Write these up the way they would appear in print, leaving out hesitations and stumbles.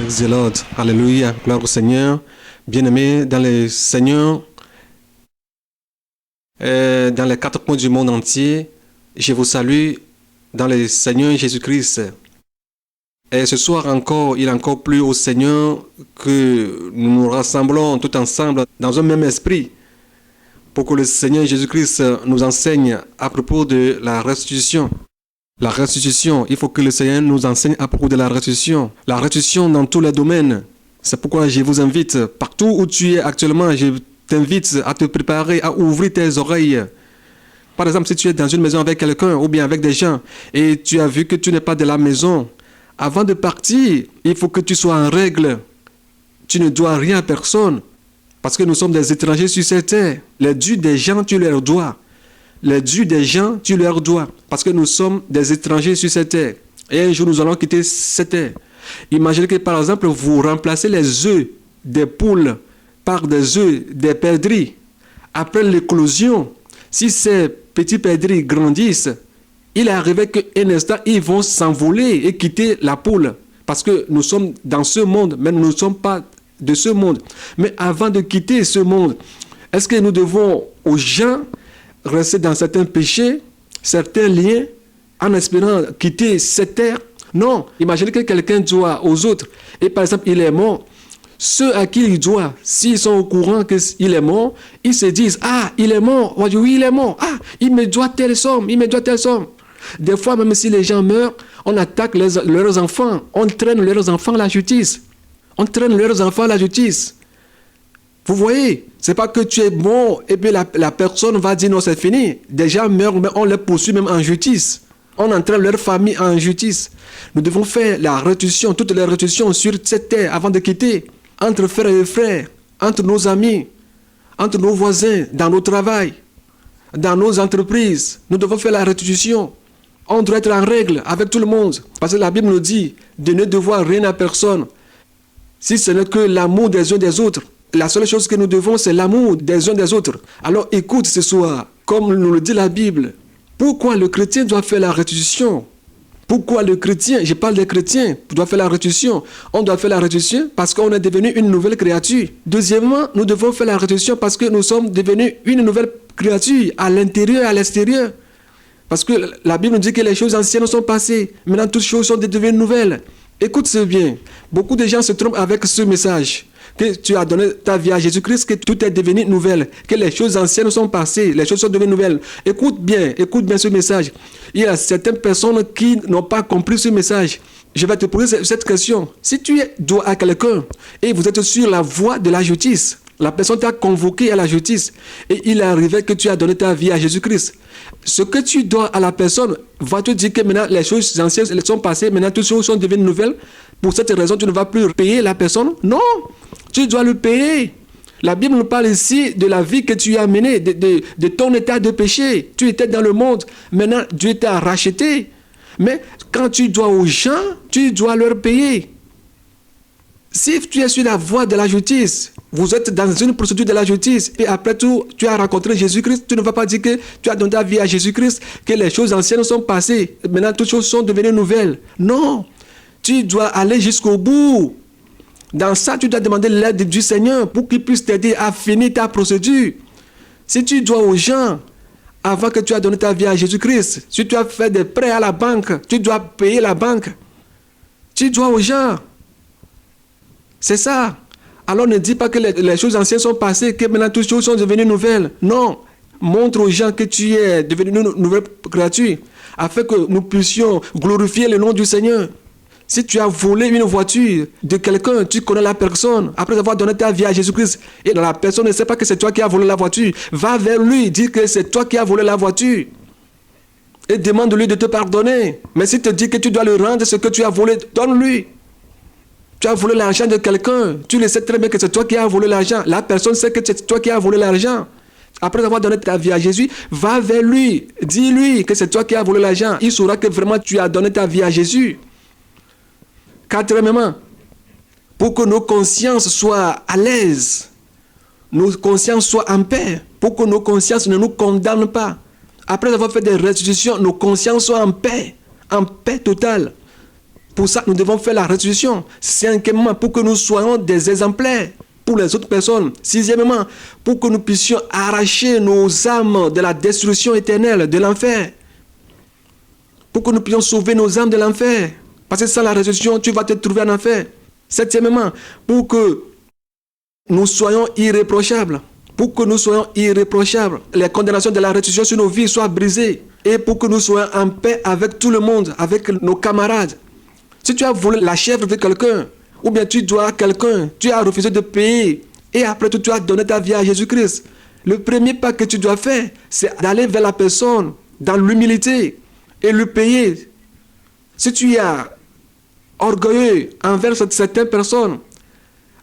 Praise the Lord. Alléluia. Gloire au Seigneur. Bien-aimés dans le Seigneur, dans les quatre coins du monde entier, je vous salue dans le Seigneur Jésus-Christ. Et ce soir encore, il est encore plus au Seigneur que nous nous rassemblons tout ensemble dans un même esprit pour que le Seigneur Jésus-Christ nous enseigne à propos de la restitution. La restitution, il faut que le Seigneur nous enseigne à propos de la restitution. La restitution dans tous les domaines. C'est pourquoi je vous invite, partout où tu es actuellement, je t'invite à te préparer, à ouvrir tes oreilles. Par exemple, si tu es dans une maison avec quelqu'un ou bien avec des gens et tu as vu que tu n'es pas de la maison, avant de partir, il faut que tu sois en règle. Tu ne dois rien à personne parce que nous sommes des étrangers sur cette terre. Les dûs des gens, tu leur dois. Les dûs des gens, tu leur dois. Parce que nous sommes des étrangers sur cette terre. Et un jour, nous allons quitter cette terre. Imaginez que, par exemple, vous remplacez les œufs des poules par des œufs des perdrix. Après l'éclosion, si ces petits perdrix grandissent, il est arrivé qu'un instant, ils vont s'envoler et quitter la poule. Parce que nous sommes dans ce monde, mais nous ne sommes pas de ce monde. Mais avant de quitter ce monde, est-ce que nous devons aux gens rester dans certains péchés, certains liens, en espérant quitter cette terre? Non. Imaginez que quelqu'un doit aux autres, et par exemple, il est mort. Ceux à qui il doit, s'ils sont au courant qu'il est mort, ils se disent, ah, il est mort. Oui, il est mort. Ah, il me doit telle somme, il me doit telle somme. Des fois, même si les gens meurent, on attaque leurs enfants, on traîne leurs enfants à la justice. On traîne leurs enfants à la justice. Vous voyez, c'est pas que tu es mort et puis la personne va dire non, c'est fini. Des gens meurent, mais on les poursuit même en justice. On entraîne leur famille en justice. Nous devons faire la restitution, toutes les restitutions sur cette terre avant de quitter. Entre frères et frères, entre nos amis, entre nos voisins, dans nos travails, dans nos entreprises. Nous devons faire la restitution. On doit être en règle avec tout le monde. Parce que la Bible nous dit de ne devoir rien à personne. Si ce n'est que l'amour des uns des autres. La seule chose que nous devons, c'est l'amour des uns des autres. Alors écoute ce soir, comme nous le dit la Bible, pourquoi le chrétien doit faire la restitution? Pourquoi le chrétien, je parle des chrétiens, doit faire la restitution? On doit faire la restitution parce qu'on est devenu une nouvelle créature. Deuxièmement, nous devons faire la restitution parce que nous sommes devenus une nouvelle créature à l'intérieur et à l'extérieur. Parce que la Bible nous dit que les choses anciennes sont passées. Maintenant, toutes choses sont devenues nouvelles. Écoute-ce bien. Beaucoup de gens se trompent avec ce message. Que tu as donné ta vie à Jésus-Christ, que tout est devenu nouvelle, que les choses anciennes sont passées, les choses sont devenues nouvelles. Écoute bien ce message. Il y a certaines personnes qui n'ont pas compris ce message. Je vais te poser cette question. Si tu dois à quelqu'un et vous êtes sur la voie de la justice, la personne t'a convoqué à la justice et il est arrivé que tu as donné ta vie à Jésus-Christ. Ce que tu dois à la personne va te dire que maintenant les choses anciennes sont passées, maintenant toutes choses sont devenues nouvelles. Pour cette raison, tu ne vas plus payer la personne. Non, tu dois le payer. La Bible nous parle ici de la vie que tu as menée, de ton état de péché. Tu étais dans le monde, maintenant Dieu t'a racheté. Mais quand tu dois aux gens, tu dois leur payer. Si tu es sur la voie de la justice, vous êtes dans une procédure de la justice et après tout, tu as rencontré Jésus-Christ, tu ne vas pas dire que tu as donné ta vie à Jésus-Christ, que les choses anciennes sont passées, maintenant toutes choses sont devenues nouvelles. Non, tu dois aller jusqu'au bout. Dans ça, tu dois demander l'aide du Seigneur pour qu'il puisse t'aider à finir ta procédure. Si tu dois aux gens, avant que tu aies donné ta vie à Jésus-Christ, si tu as fait des prêts à la banque, tu dois payer la banque. Tu dois aux gens. C'est ça. Alors ne dis pas que les choses anciennes sont passées, que maintenant toutes choses sont devenues nouvelles. Non. Montre aux gens que tu es devenu une nouvelle créature, afin que nous puissions glorifier le nom du Seigneur. Si tu as volé une voiture de quelqu'un, tu connais la personne, après avoir donné ta vie à Jésus-Christ, et la personne ne sait pas que c'est toi qui as volé la voiture, va vers lui, dis que c'est toi qui as volé la voiture. Et demande-lui de te pardonner. Mais s'il te dit que tu dois lui rendre ce que tu as volé, donne-lui. Tu as volé l'argent de quelqu'un, tu le sais très bien que c'est toi qui as volé l'argent. La personne sait que c'est toi qui as volé l'argent. Après avoir donné ta vie à Jésus, va vers lui, dis-lui que c'est toi qui as volé l'argent. Il saura que vraiment tu as donné ta vie à Jésus. Quatrièmement, pour que nos consciences soient à l'aise, nos consciences soient en paix, pour que nos consciences ne nous condamnent pas. Après avoir fait des restitutions, nos consciences soient en paix totale. Pour ça, nous devons faire la restitution. Cinquièmement, pour que nous soyons des exemplaires pour les autres personnes. Sixièmement, pour que nous puissions arracher nos âmes de la destruction éternelle, de l'enfer. Pour que nous puissions sauver nos âmes de l'enfer. Parce que sans la restitution, tu vas te trouver en enfer. Septièmement, pour que nous soyons irréprochables. Pour que nous soyons irréprochables. Les condamnations de la restitution sur nos vies soient brisées. Et pour que nous soyons en paix avec tout le monde, avec nos camarades. Si tu as volé la chèvre de quelqu'un, ou bien tu dois à quelqu'un, tu as refusé de payer, et après tout tu as donné ta vie à Jésus-Christ. Le premier pas que tu dois faire, c'est d'aller vers la personne dans l'humilité et lui payer. Si tu es orgueilleux envers certaines personnes,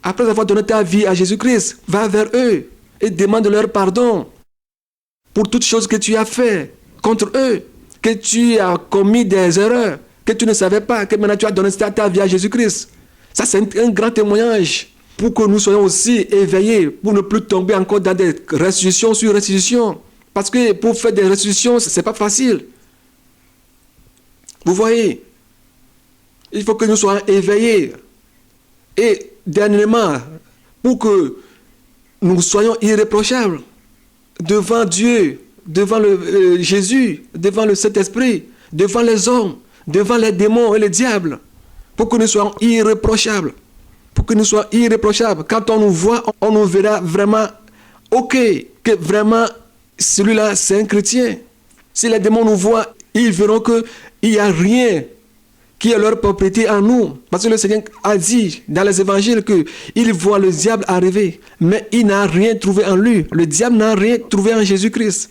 après avoir donné ta vie à Jésus-Christ, va vers eux et demande leur pardon pour toutes choses que tu as fait contre eux, que tu as commis des erreurs, que tu ne savais pas, que maintenant tu as donné ta vie à Jésus-Christ. Ça, c'est un grand témoignage pour que nous soyons aussi éveillés, pour ne plus tomber encore dans des restitutions sur restitutions. Parce que pour faire des restitutions, ce n'est pas facile. Vous voyez, il faut que nous soyons éveillés. Et dernièrement, pour que nous soyons irréprochables devant Dieu, devant Jésus, devant le Saint-Esprit, devant les hommes, devant les démons et les diables, pour que nous soyons irréprochables. Pour que nous soyons irréprochables. Quand on nous voit, on nous verra vraiment, ok, que vraiment, celui-là, c'est un chrétien. Si les démons nous voient, ils verront qu'il n'y a rien qui est leur propriété en nous. Parce que le Seigneur a dit dans les évangiles qu'il voit le diable arriver, mais il n'a rien trouvé en lui. Le diable n'a rien trouvé en Jésus-Christ.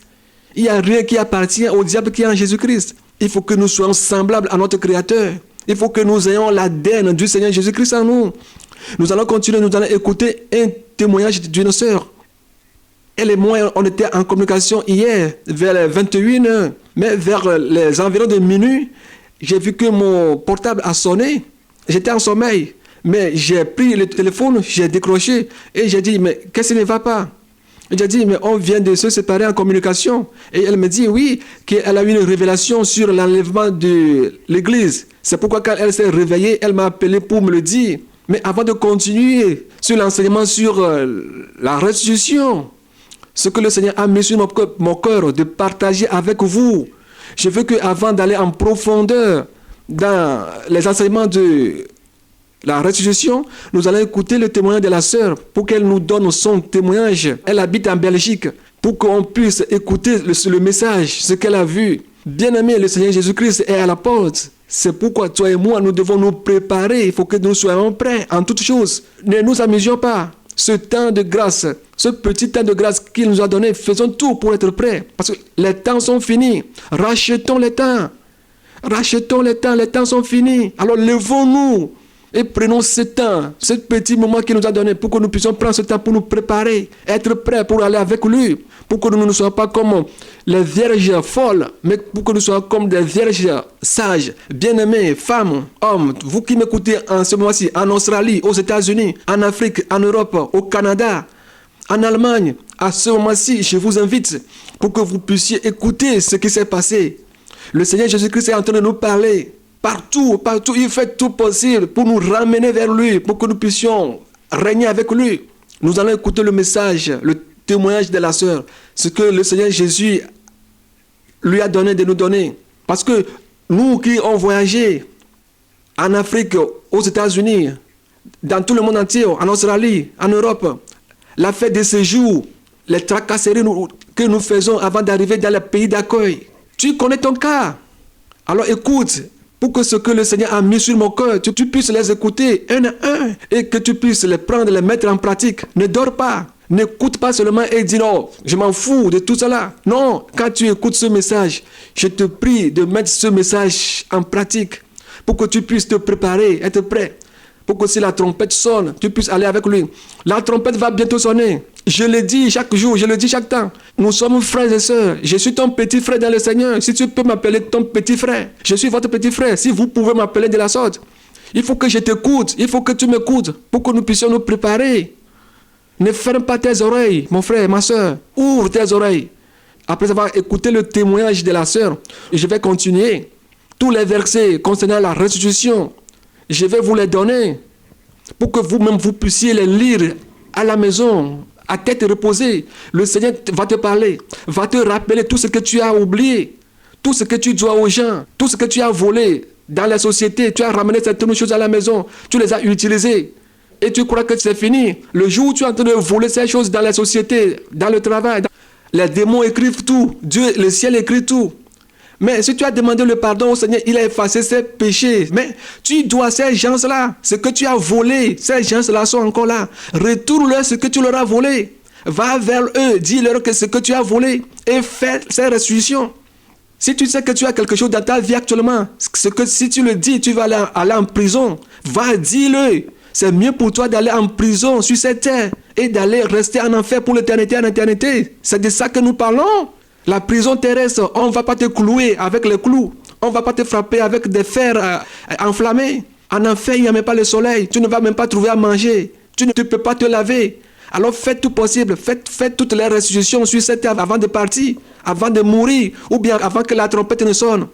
Il n'y a rien qui appartient au diable qui est en Jésus-Christ. Il faut que nous soyons semblables à notre Créateur. Il faut que nous ayons l'ADN du Seigneur Jésus-Christ en nous. Nous allons continuer, nous allons écouter un témoignage d'une sœur. Elle et moi, on était en communication hier, vers les 21h, mais vers les environs de minuit, j'ai vu que mon portable a sonné. J'étais en sommeil, mais j'ai pris le téléphone, j'ai décroché et j'ai dit, mais qu'est-ce qui ne va pas? J'ai dit, mais on vient de se séparer en communication. Et elle me dit, oui, qu'elle a eu une révélation sur l'enlèvement de l'église. C'est pourquoi quand elle s'est réveillée, elle m'a appelé pour me le dire. Mais avant de continuer sur l'enseignement sur la restitution, ce que le Seigneur a mis sur mon cœur de partager avec vous, je veux qu'avant d'aller en profondeur dans les enseignements de la restitution, nous allons écouter le témoignage de la sœur pour qu'elle nous donne son témoignage. Elle habite en Belgique pour qu'on puisse écouter le message, ce qu'elle a vu. Bien-aimé, le Seigneur Jésus-Christ est à la porte. C'est pourquoi toi et moi, nous devons nous préparer. Il faut que nous soyons prêts en toutes choses. Ne nous amusions pas. Ce temps de grâce, ce petit temps de grâce qu'il nous a donné, faisons tout pour être prêts. Parce que les temps sont finis. Rachetons les temps. Rachetons les temps sont finis. Alors levons-nous et prenons ce temps, ce petit moment qu'il nous a donné pour que nous puissions prendre ce temps pour nous préparer, être prêts pour aller avec lui, pour que nous ne soyons pas comme les vierges folles, mais pour que nous soyons comme des vierges sages, bien-aimés, femmes, hommes, vous qui m'écoutez en ce moment-ci, en Australie, aux États-Unis, en Afrique, en Europe, au Canada, en Allemagne, à ce moment-ci, je vous invite pour que vous puissiez écouter ce qui s'est passé. Le Seigneur Jésus-Christ est en train de nous parler. Partout, il fait tout possible pour nous ramener vers lui, pour que nous puissions régner avec lui. Nous allons écouter le message, le témoignage de la sœur, ce que le Seigneur Jésus lui a donné de nous donner. Parce que nous qui avons voyagé en Afrique, aux États-Unis, dans tout le monde entier, en Australie, en Europe, la fête de séjour, les tracasseries que nous faisons avant d'arriver dans le pays d'accueil. Tu connais ton cas. Alors écoute, pour que ce que le Seigneur a mis sur mon cœur, tu puisses les écouter un à un et que tu puisses les prendre, les mettre en pratique. Ne dors pas. N'écoute pas seulement et dis non, je m'en fous de tout cela. Non, quand tu écoutes ce message, je te prie de mettre ce message en pratique pour que tu puisses te préparer, être prêt. Pour que si la trompette sonne, tu puisses aller avec lui. La trompette va bientôt sonner. Je le dis chaque jour, je le dis chaque temps. Nous sommes frères et sœurs. Je suis ton petit frère dans le Seigneur. Si tu peux m'appeler ton petit frère, je suis votre petit frère. Si vous pouvez m'appeler de la sorte, il faut que je t'écoute. Il faut que tu m'écoutes pour que nous puissions nous préparer. Ne ferme pas tes oreilles, mon frère, ma sœur. Ouvre tes oreilles. Après avoir écouté le témoignage de la sœur, je vais continuer. Tous les versets concernant la restitution Je vais vous les donner pour que vous-même vous puissiez les lire à la maison, à tête reposée. Le Seigneur va te parler, va te rappeler tout ce que tu as oublié, tout ce que tu dois aux gens, tout ce que tu as volé dans la société. Tu as ramené certaines choses à la maison, tu les as utilisées. Et tu crois que c'est fini. Le jour où tu es en train de voler ces choses dans la société, dans le travail, les démons écrivent tout. Dieu, le ciel écrit tout. Mais si tu as demandé le pardon au Seigneur, il a effacé ses péchés. Mais tu dois ces gens-là, ce que tu as volé, ces gens-là sont encore là. Retourne-leur ce que tu leur as volé. Va vers eux, dis-leur que ce que tu as volé et fais ces restitutions. Si tu sais que tu as quelque chose dans ta vie actuellement, ce que si tu le dis, tu vas aller en prison. Va, dis-le. C'est mieux pour toi d'aller en prison sur cette terre et d'aller rester en enfer pour l'éternité en éternité. C'est de ça que nous parlons. La prison terrestre, on ne va pas te clouer avec les clous. On ne va pas te frapper avec des fers enflammés. En enfer, il n'y a même pas le soleil. Tu ne vas même pas trouver à manger. Tu ne peux pas te laver. Alors faites tout possible. Faites toutes les restitutions sur cette terre avant de partir, avant de mourir, ou bien avant que la trompette ne sonne.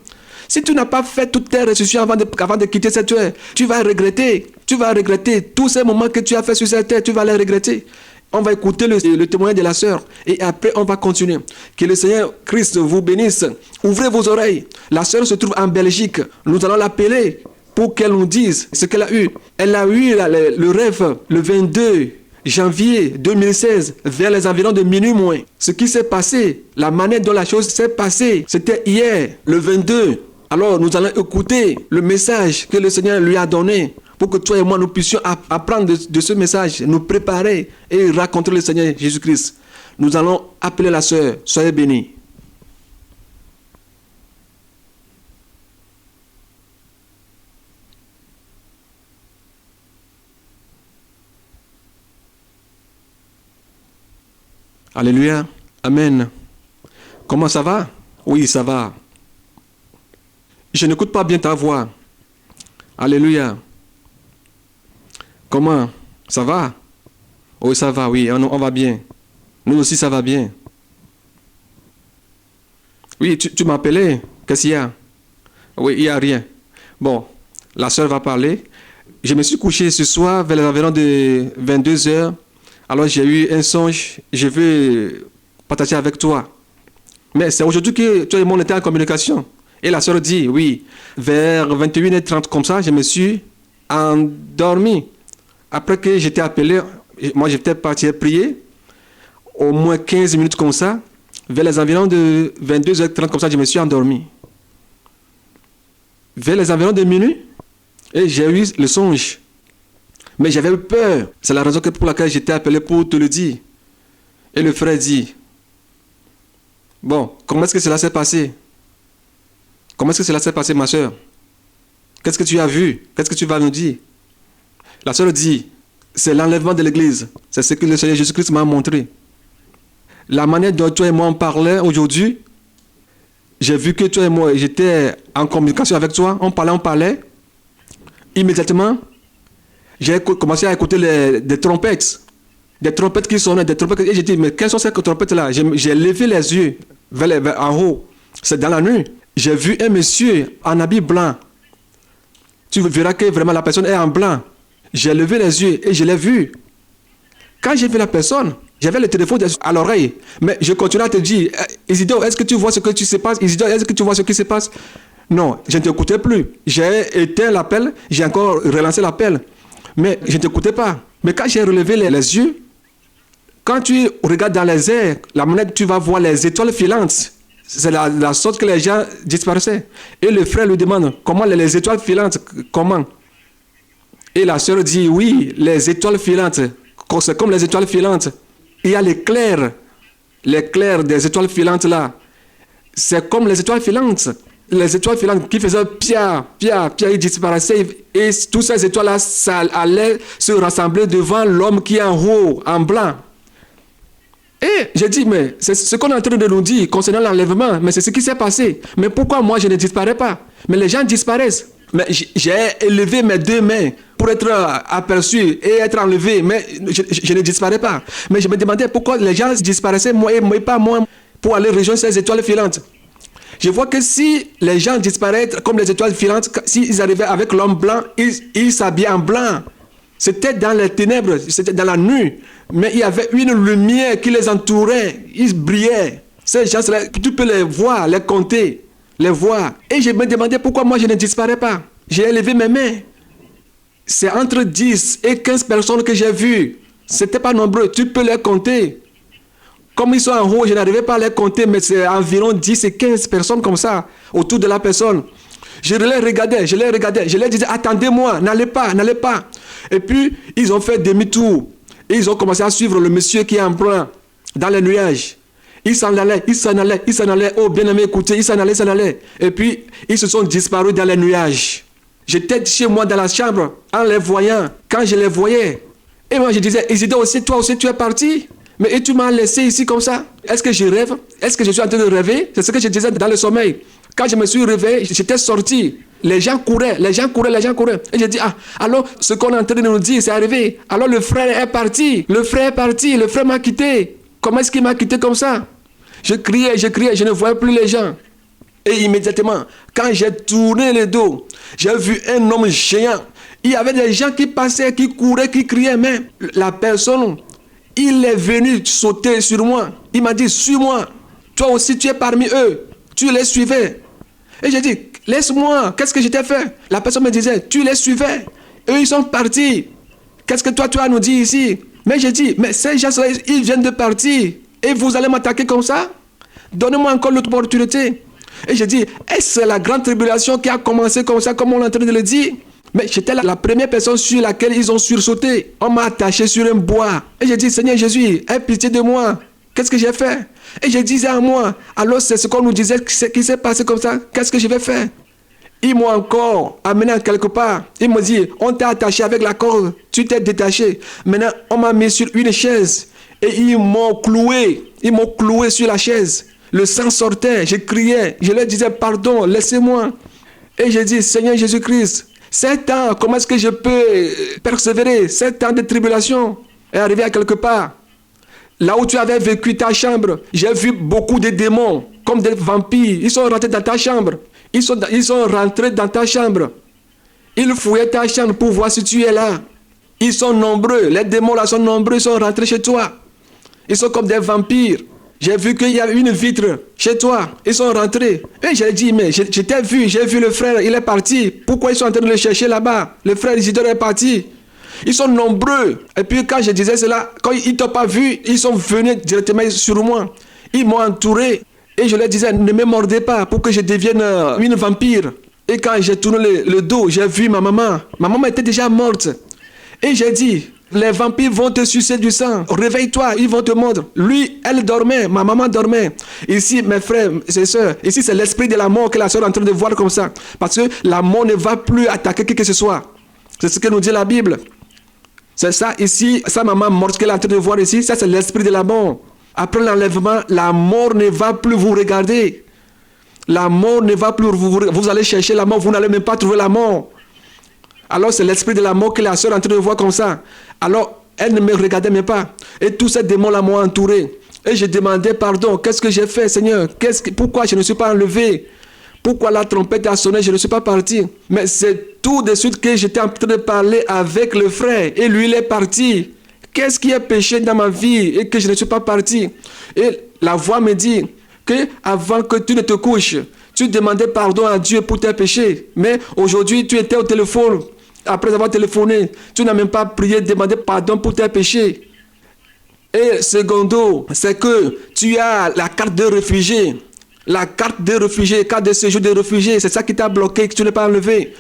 Si tu n'as pas fait toutes tes restitutions avant de quitter cette terre, tu vas regretter. Tu vas regretter tous ces moments que tu as fait sur cette terre. Tu vas les regretter. On va écouter le témoignage de la sœur et après on va continuer. Que le Seigneur Christ vous bénisse. Ouvrez vos oreilles. La sœur se trouve en Belgique. Nous allons l'appeler pour qu'elle nous dise ce qu'elle a eu. Elle a eu le rêve le 22 janvier 2016 vers les environs de minuit moins. Ce qui s'est passé, la manière dont la chose s'est passée, c'était hier, le 22. Alors nous allons écouter le message que le Seigneur lui a donné pour que toi et moi nous puissions apprendre de ce message, nous préparer et raconter le Seigneur Jésus-Christ. Nous allons appeler la sœur. Soyez bénis. Alléluia. Amen. Comment ça va? Oui, ça va. Je n'écoute pas bien ta voix. Alléluia. Comment? Ça va? Oui, ça va, oui, on va bien. Nous aussi, ça va bien. Oui, tu m'appelais? Qu'est-ce qu'il y a? Oui, il n'y a rien. Bon, la sœur va parler. Je me suis couché ce soir vers les environs de 22 heures. Alors j'ai eu un songe. Je veux partager avec toi. Mais c'est aujourd'hui que toi et moi on était en communication. Et la sœur dit, oui, vers 21h30 comme ça, je me suis endormi. Après que j'étais appelé, moi j'étais parti prier, au moins 15 minutes comme ça, vers les environs de 22h30 comme ça, je me suis endormi. Vers les environs de minuit, et j'ai eu le songe. Mais j'avais eu peur. C'est la raison pour laquelle j'étais appelé pour te le dire. Et le frère dit, bon, comment est-ce que cela s'est passé? Comment est-ce que cela s'est passé, ma soeur? Qu'est-ce que tu as vu? Qu'est-ce que tu vas nous dire? La soeur dit, c'est l'enlèvement de l'église. C'est ce que le Seigneur Jésus-Christ m'a montré. La manière dont toi et moi on parlait aujourd'hui, j'ai vu que toi et moi, j'étais en communication avec toi, on parlait. Immédiatement, j'ai commencé à écouter des trompettes. Des trompettes qui sonnaient, des trompettes. Et j'ai dit, mais quelles sont ces trompettes-là? J'ai levé les yeux vers en haut. C'est dans la nuit. J'ai vu un monsieur en habit blanc. Tu verras que vraiment la personne est en blanc. J'ai levé les yeux et je l'ai vu. Quand j'ai vu la personne, j'avais le téléphone à l'oreille. Mais je continue à te dire, Isidore, est-ce que tu vois ce qui se passe? Isidore, est-ce que tu vois ce qui se passe? Non, je ne t'écoutais plus. J'ai éteint l'appel, j'ai encore relancé l'appel. Mais je ne t'écoutais pas. Mais quand j'ai relevé les yeux, quand tu regardes dans les airs, la manière que tu vas voir les étoiles filantes, c'est la sorte que les gens disparaissaient. Et le frère lui demande, comment les étoiles filantes, comment? Et la sœur dit, oui, les étoiles filantes, c'est comme les étoiles filantes. Il y a l'éclair des étoiles filantes là. C'est comme les étoiles filantes. Les étoiles filantes qui faisaient pia, ils disparaissaient. Et toutes ces étoiles-là, ça allait se rassembler devant l'homme qui est en haut, en blanc. Et j'ai dit, mais c'est ce qu'on est en train de nous dire concernant l'enlèvement, mais c'est ce qui s'est passé. Mais pourquoi moi je ne disparais pas? Mais les gens disparaissent. Mais j'ai élevé mes deux mains pour être aperçu et être enlevé, mais je ne disparais pas. Mais je me demandais pourquoi les gens disparaissaient, moi et pas moi, pour aller rejoindre ces étoiles filantes. Je vois que si les gens disparaissent comme les étoiles filantes, s'ils arrivaient avec l'homme blanc, ils s'habillaient en blanc. C'était dans les ténèbres, c'était dans la nuit. Mais il y avait une lumière qui les entourait, ils brillaient. Ces gens-là, tu peux les voir, les compter, les voir. Et je me demandais pourquoi moi je ne disparais pas. J'ai élevé mes mains. C'est entre 10 et 15 personnes que j'ai vues. Ce n'était pas nombreux, tu peux les compter. Comme ils sont en haut, je n'arrivais pas à les compter, mais c'est environ 10 et 15 personnes comme ça, autour de la personne. Je les regardais, je les disais, attendez-moi, n'allez pas. Et puis, ils ont fait demi-tour. Et ils ont commencé à suivre le monsieur qui est en blanc, dans les nuages. Ils s'en allaient. Oh, bien-aimé, écoutez, ils s'en allaient. Et puis, ils se sont disparus dans les nuages. J'étais chez moi dans la chambre, en les voyant, quand je les voyais. Et moi, je disais, Isidore aussi, toi aussi, tu es parti? Mais et tu m'as laissé ici comme ça? Est-ce que je rêve? Est-ce que je suis en train de rêver? C'est ce que je disais dans le sommeil. Quand je me suis réveillé, j'étais sorti. Les gens couraient. Et j'ai dit, alors ce qu'on est en train de nous dire, c'est arrivé. Alors le frère est parti. Le frère m'a quitté. Comment est-ce qu'il m'a quitté comme ça? Je criais, je ne voyais plus les gens. Et immédiatement, quand j'ai tourné le dos, j'ai vu un homme géant. Il y avait des gens qui passaient, qui couraient, qui criaient, mais la personne, il est venu sauter sur moi. Il m'a dit, suis-moi. Toi aussi, tu es parmi eux. Tu les suivais. Et j'ai dit, laisse-moi. Qu'est-ce que je t'ai fait? La personne me disait, tu les suivais. Eux, ils sont partis. Qu'est-ce que toi, tu as nous dit ici? Mais j'ai dit, mais ces gens-là, ils viennent de partir. Et vous allez m'attaquer comme ça? Donnez-moi encore l'opportunité. Et j'ai dit, est-ce la grande tribulation qui a commencé comme ça, comme on est en train de le dire? Mais j'étais la première personne sur laquelle ils ont sursauté. On m'a attaché sur un bois. Et j'ai dit, Seigneur Jésus, aie pitié de moi. Qu'est-ce que j'ai fait? Et je disais à moi, alors c'est ce qu'on nous disait qui s'est passé comme ça. Qu'est-ce que je vais faire? Ils m'ont encore amené quelque part. Ils m'ont dit, on t'a attaché avec la corde. Tu t'es détaché. Maintenant, on m'a mis sur une chaise. Et ils m'ont cloué. Ils m'ont cloué sur la chaise. Le sang sortait. Je criais. Je leur disais, pardon, laissez-moi. Et j'ai dit, Seigneur Jésus-Christ, 7 ans, comment est-ce que je peux persévérer? 7 ans de tribulation et arriver à quelque part. Là où tu avais vécu ta chambre, j'ai vu beaucoup de démons, comme des vampires. Ils sont rentrés dans ta chambre. Ils sont rentrés dans ta chambre. Ils fouillaient ta chambre pour voir si tu es là. Ils sont nombreux. Les démons là sont nombreux. Ils sont rentrés chez toi. Ils sont comme des vampires. J'ai vu qu'il y a une vitre chez toi. Ils sont rentrés. Et j'ai dit, mais je t'ai vu. J'ai vu le frère. Il est parti. Pourquoi ils sont en train de le chercher là-bas? Le frère Isidore est parti. Ils sont nombreux. Et puis quand je disais cela, quand ils ne t'ont pas vu, ils sont venus directement sur moi. Ils m'ont entouré. Et je leur disais, ne me mordez pas pour que je devienne une vampire. Et quand j'ai tourné le dos, j'ai vu ma maman. Ma maman était déjà morte. Et j'ai dit, les vampires vont te sucer du sang. Réveille-toi, ils vont te mordre. Lui, elle dormait, ma maman dormait. Ici, mes frères, ses soeurs, ici c'est l'esprit de la mort que la soeur est en train de voir comme ça. Parce que la mort ne va plus attaquer qui que ce soit. C'est ce que nous dit la Bible. C'est ça ici, sa maman morte qu'elle est en train de voir ici, ça c'est l'esprit de la mort. Après l'enlèvement, la mort ne va plus vous regarder. La mort ne va plus vous allez chercher la mort, vous n'allez même pas trouver la mort. Alors c'est l'esprit de la mort que la soeur est en train de voir comme ça. Alors elle ne me regardait même pas. Et tous ces démons-là m'ont entouré. Et je demandais pardon. Qu'est-ce que j'ai fait, Seigneur? Pourquoi je ne suis pas enlevé? Pourquoi la trompette a sonné? Je ne suis pas parti. Mais c'est tout de suite que j'étais en train de parler avec le frère. Et lui, il est parti. Qu'est-ce qui est péché dans ma vie et que je ne suis pas parti? Et la voix me dit que avant que tu ne te couches, tu demandais pardon à Dieu pour tes péchés. Mais aujourd'hui, tu étais au téléphone. Après avoir téléphoné, tu n'as même pas prié, demandé pardon pour tes péchés. Et secondo, c'est que tu as la carte de réfugié. La carte de réfugié, carte de séjour de réfugié, c'est ça qui t'a bloqué, que tu n'as pas enlevé.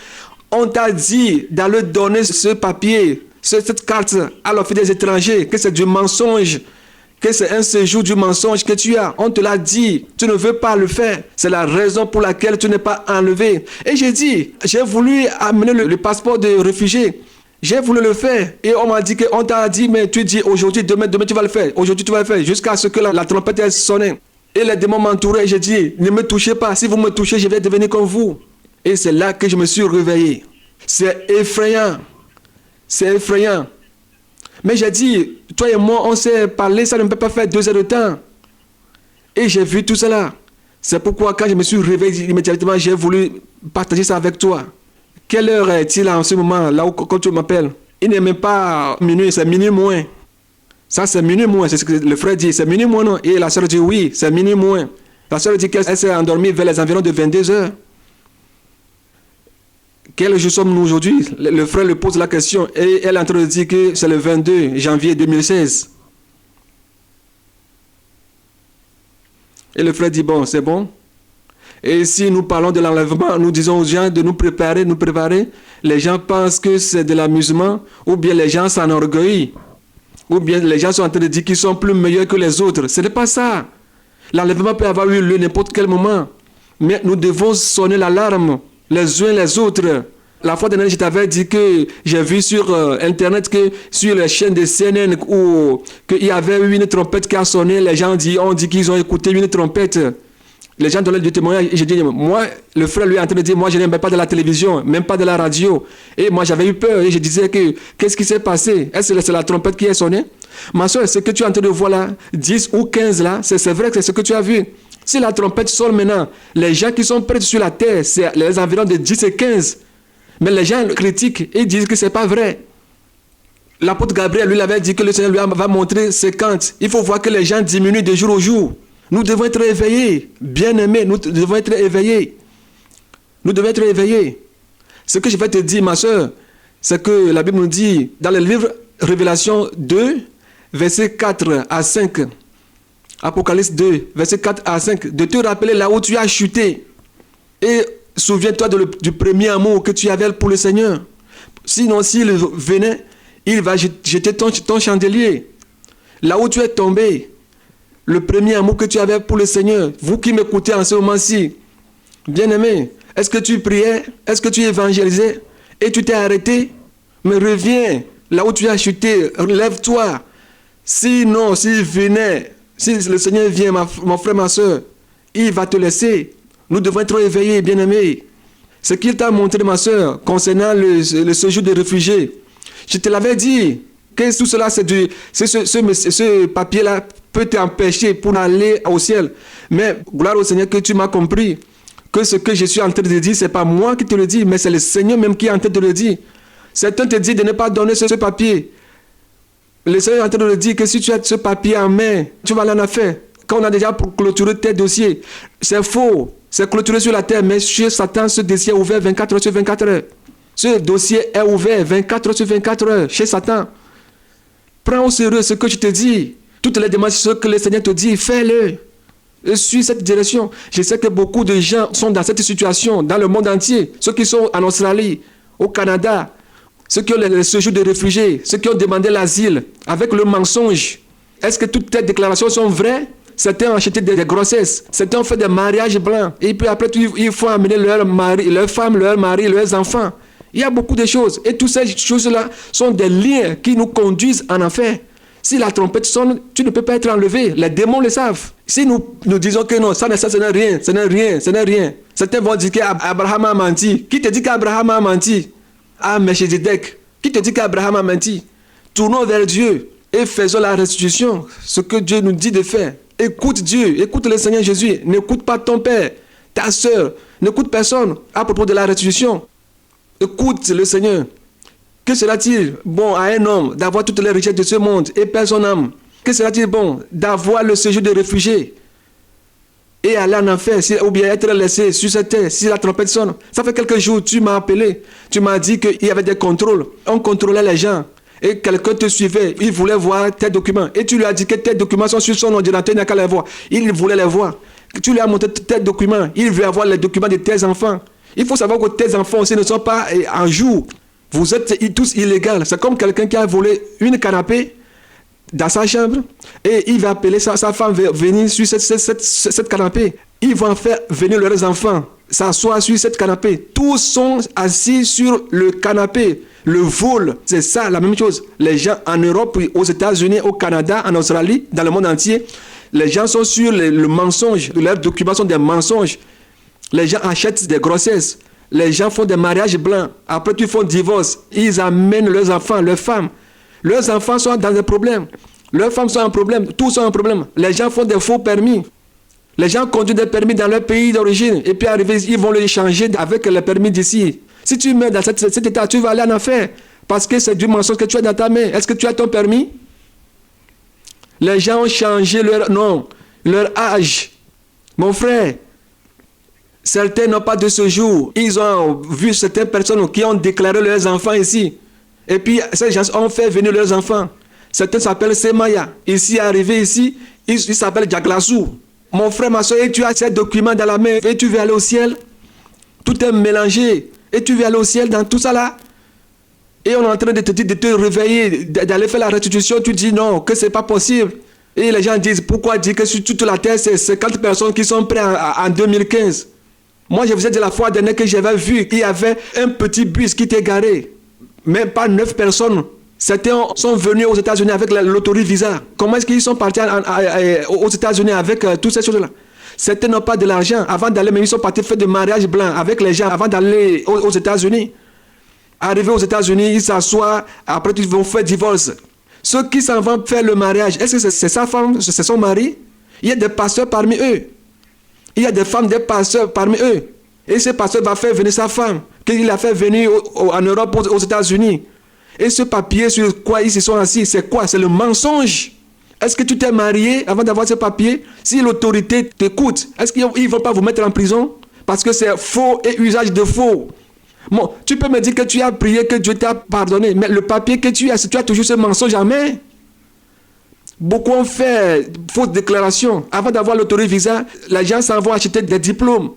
On t'a dit d'aller donner ce papier, cette carte à l'Office des étrangers, que c'est du mensonge, que c'est un séjour du mensonge que tu as. On te l'a dit, tu ne veux pas le faire. C'est la raison pour laquelle tu n'es pas enlevé. Et j'ai dit, j'ai voulu amener le passeport de réfugié. J'ai voulu le faire. Et on m'a dit on t'a dit, mais tu dis aujourd'hui, demain tu vas le faire. Aujourd'hui tu vas le faire, jusqu'à ce que la trompette ait sonné. Et les démons m'entouraient. J'ai dit, ne me touchez pas. Si vous me touchez, je vais devenir comme vous. Et c'est là que je me suis réveillé. C'est effrayant. C'est effrayant. Mais j'ai dit, toi et moi, on s'est parlé, ça ne peut pas faire 2 heures de temps. Et j'ai vu tout cela. C'est pourquoi quand je me suis réveillé immédiatement, j'ai voulu partager ça avec toi. Quelle heure est-il en ce moment, là où quand tu m'appelles? Il n'est même pas minuit, c'est minuit moins. Ça, c'est minuit moins, c'est ce que le frère dit. C'est minuit moins, non? Et la soeur dit oui, c'est minuit moins. La soeur dit qu'elle s'est endormie vers les environs de 22 heures. Quel jour sommes-nous aujourd'hui? Le frère lui pose la question et elle est en train de dire que c'est le 22 janvier 2016. Et le frère dit bon, c'est bon. Et si nous parlons de l'enlèvement, nous disons aux gens de nous préparer. Les gens pensent que c'est de l'amusement, ou bien les gens s'enorgueillissent, ou bien les gens sont en train de dire qu'ils sont plus meilleurs que les autres. Ce n'est pas ça. L'enlèvement peut avoir eu lieu n'importe quel moment. Mais nous devons sonner l'alarme, les uns les autres. La fois dernière, je t'avais dit que j'ai vu sur Internet que sur les chaînes de CNN qu'il y avait eu une trompette qui a sonné. Les gens ont dit qu'ils ont écouté une trompette. Les gens donnaient du témoignage. Et je dis, moi, le frère lui est en train de dire, moi je n'aime pas de la télévision, même pas de la radio. Et moi j'avais eu peur et je disais que, qu'est-ce qui s'est passé? Est-ce que c'est la trompette qui est sonnée? Ma soeur, ce que tu es en train de voir là, 10 ou 15 là, c'est vrai que c'est ce que tu as vu. Si la trompette sonne maintenant, les gens qui sont près sur la terre, c'est les environs de 10 et 15. Mais les gens critiquent et disent que ce n'est pas vrai. L'apôtre Gabriel, lui, avait dit que le Seigneur lui va montrer 50. Il faut voir que les gens diminuent de jour au jour. Nous devons être éveillés, bien-aimés, nous devons être éveillés. Nous devons être éveillés. Ce que je vais te dire, ma soeur, c'est que la Bible nous dit, dans le livre Révélation 2, versets 4 à 5, Apocalypse 2, versets 4 à 5, de te rappeler là où tu as chuté. Et souviens-toi du premier amour que tu avais pour le Seigneur. Sinon, s'il venait, il va jeter ton chandelier. Là où tu es tombé, le premier amour que tu avais pour le Seigneur. Vous qui m'écoutez en ce moment-ci, bien-aimé, est-ce que tu priais? Est-ce que tu évangélisais? Et tu t'es arrêté? Mais reviens là où tu as chuté, relève-toi. Sinon, s'il venait, si le Seigneur vient, mon frère, ma soeur, il va te laisser. Nous devons être éveillés, bien-aimés. Ce qu'il t'a montré, ma soeur, concernant le séjour des réfugiés, je te l'avais dit, que tout cela, ce papier-là peut t'empêcher pour aller au ciel. Mais gloire au Seigneur que tu m'as compris, que ce que je suis en train de dire, ce n'est pas moi qui te le dis, mais c'est le Seigneur même qui est en train de le dire. Certains te disent de ne pas donner ce papier. Le Seigneur est en train de le dire que si tu as ce papier en main, tu vas aller en affaire. Quand on a déjà clôturé tes dossiers, c'est faux. C'est clôturé sur la terre, mais chez Satan, ce dossier est ouvert 24 heures sur 24 heures. Ce dossier est ouvert 24 heures sur 24 heures chez Satan. Prends au sérieux ce que je te dis. Toutes les demandes, ce que le Seigneur te dit, fais-le. Et suis cette direction. Je sais que beaucoup de gens sont dans cette situation, dans le monde entier. Ceux qui sont en Australie, au Canada, ceux qui ont le séjour de réfugiés, ceux qui ont demandé l'asile, avec le mensonge. Est-ce que toutes tes déclarations sont vraies? Certains ont acheté des grossesses, certains ont fait des mariages blancs. Et puis après, il faut amener leur mari, leur femme, leur mari, leurs enfants. Il y a beaucoup de choses. Et toutes ces choses-là sont des liens qui nous conduisent en enfer. Si la trompette sonne, tu ne peux pas être enlevé. Les démons le savent. Si nous disons que non, ça n'est rien, ce n'est rien, ce n'est rien. Certains vont dire qu'Abraham a menti. Qui te dit qu'Abraham a menti? Ah, Melchizedek. Qui te dit qu'Abraham a menti? Tournons vers Dieu et faisons la restitution. Ce que Dieu nous dit de faire. Écoute Dieu, écoute le Seigneur Jésus. N'écoute pas ton père, ta soeur. N'écoute personne à propos de la restitution. Écoute le Seigneur. Que sera-t-il bon à un homme d'avoir toutes les richesses de ce monde et perdre son âme? Que sera-t-il bon d'avoir le séjour de réfugiés et aller en enfer ou bien être laissé sur cette terre si la trompette sonne? Ça fait quelques jours, tu m'as appelé. Tu m'as dit qu'il y avait des contrôles. On contrôlait les gens. Et quelqu'un te suivait. Il voulait voir tes documents. Et tu lui as dit que tes documents sont sur son ordinateur. Il n'a qu'à les voir. Il voulait les voir. Tu lui as montré tes documents. Il veut avoir les documents de tes enfants. Il faut savoir que tes enfants aussi ne sont pas en jour. Vous êtes tous illégaux. C'est comme quelqu'un qui a volé une canapé dans sa chambre et il va appeler sa femme venir sur cette canapé. Ils vont faire venir leurs enfants s'asseoir sur cette canapé. Tous sont assis sur le canapé. Le vol, c'est ça, la même chose. Les gens en Europe, aux États-Unis, au Canada, en Australie, dans le monde entier, les gens sont sur le mensonge. Leurs documents sont des mensonges. Les gens achètent des grossesses. Les gens font des mariages blancs. Après, ils font divorce. Ils amènent leurs enfants, leurs femmes. Leurs enfants sont dans des problèmes. Leurs femmes sont en problème. Tous sont en problème. Les gens font des faux permis. Les gens conduisent des permis dans leur pays d'origine et puis arrivés, ils vont les changer avec les permis d'ici. Si tu mets dans cet état, tu vas aller en enfer parce que c'est du mensonge que tu as dans ta main. Est-ce que tu as ton permis? Les gens ont changé leur nom, leur âge. Mon frère, certains n'ont pas de ce jour. Ils ont vu certaines personnes qui ont déclaré leurs enfants ici. Et puis, ces gens ont fait venir leurs enfants. Certains s'appellent Semaya. Ici, arrivé ici, il s'appelle Jaglasou. Mon frère, ma soeur, et tu as ces documents dans la main et tu veux aller au ciel. Tout est mélangé. Et tu veux aller au ciel dans tout ça là. Et on est en train de te dire de te réveiller, d'aller faire la restitution. Tu dis non, que c'est pas possible. Et les gens disent, pourquoi dire que sur toute la terre, c'est 50 personnes qui sont prêtes en 2015. Moi, je vous ai dit la fois dernière que j'avais vu qu'il y avait un petit bus qui était garé. Même pas 9 personnes. Certains sont venus aux États-Unis avec l'autorité visa. Comment est-ce qu'ils sont partis aux États-Unis avec toutes ces choses-là? Certains n'ont pas de l'argent. Avant d'aller, mais ils sont partis faire des mariages blancs avec les gens avant d'aller aux États-Unis. Arrivés aux États-Unis, ils s'assoient. Après, ils vont faire divorce. Ceux qui s'en vont faire le mariage, est-ce que c'est sa femme, c'est son mari? Il y a des pasteurs parmi eux. Il y a des femmes, des pasteurs parmi eux. Et ce pasteur va faire venir sa femme, qu'il a fait venir en Europe, aux États-Unis. Et ce papier sur quoi ils se sont assis, c'est quoi? C'est le mensonge. Est-ce que tu t'es marié avant d'avoir ce papier? Si l'autorité t'écoute, est-ce qu'ils ne vont pas vous mettre en prison? Parce que c'est faux et usage de faux. Bon, tu peux me dire que tu as prié, que Dieu t'a pardonné, mais le papier que tu as toujours ce mensonge en main. Beaucoup ont fait fausses déclarations. Avant d'avoir l'autorité visa, les gens s'en vont acheter des diplômes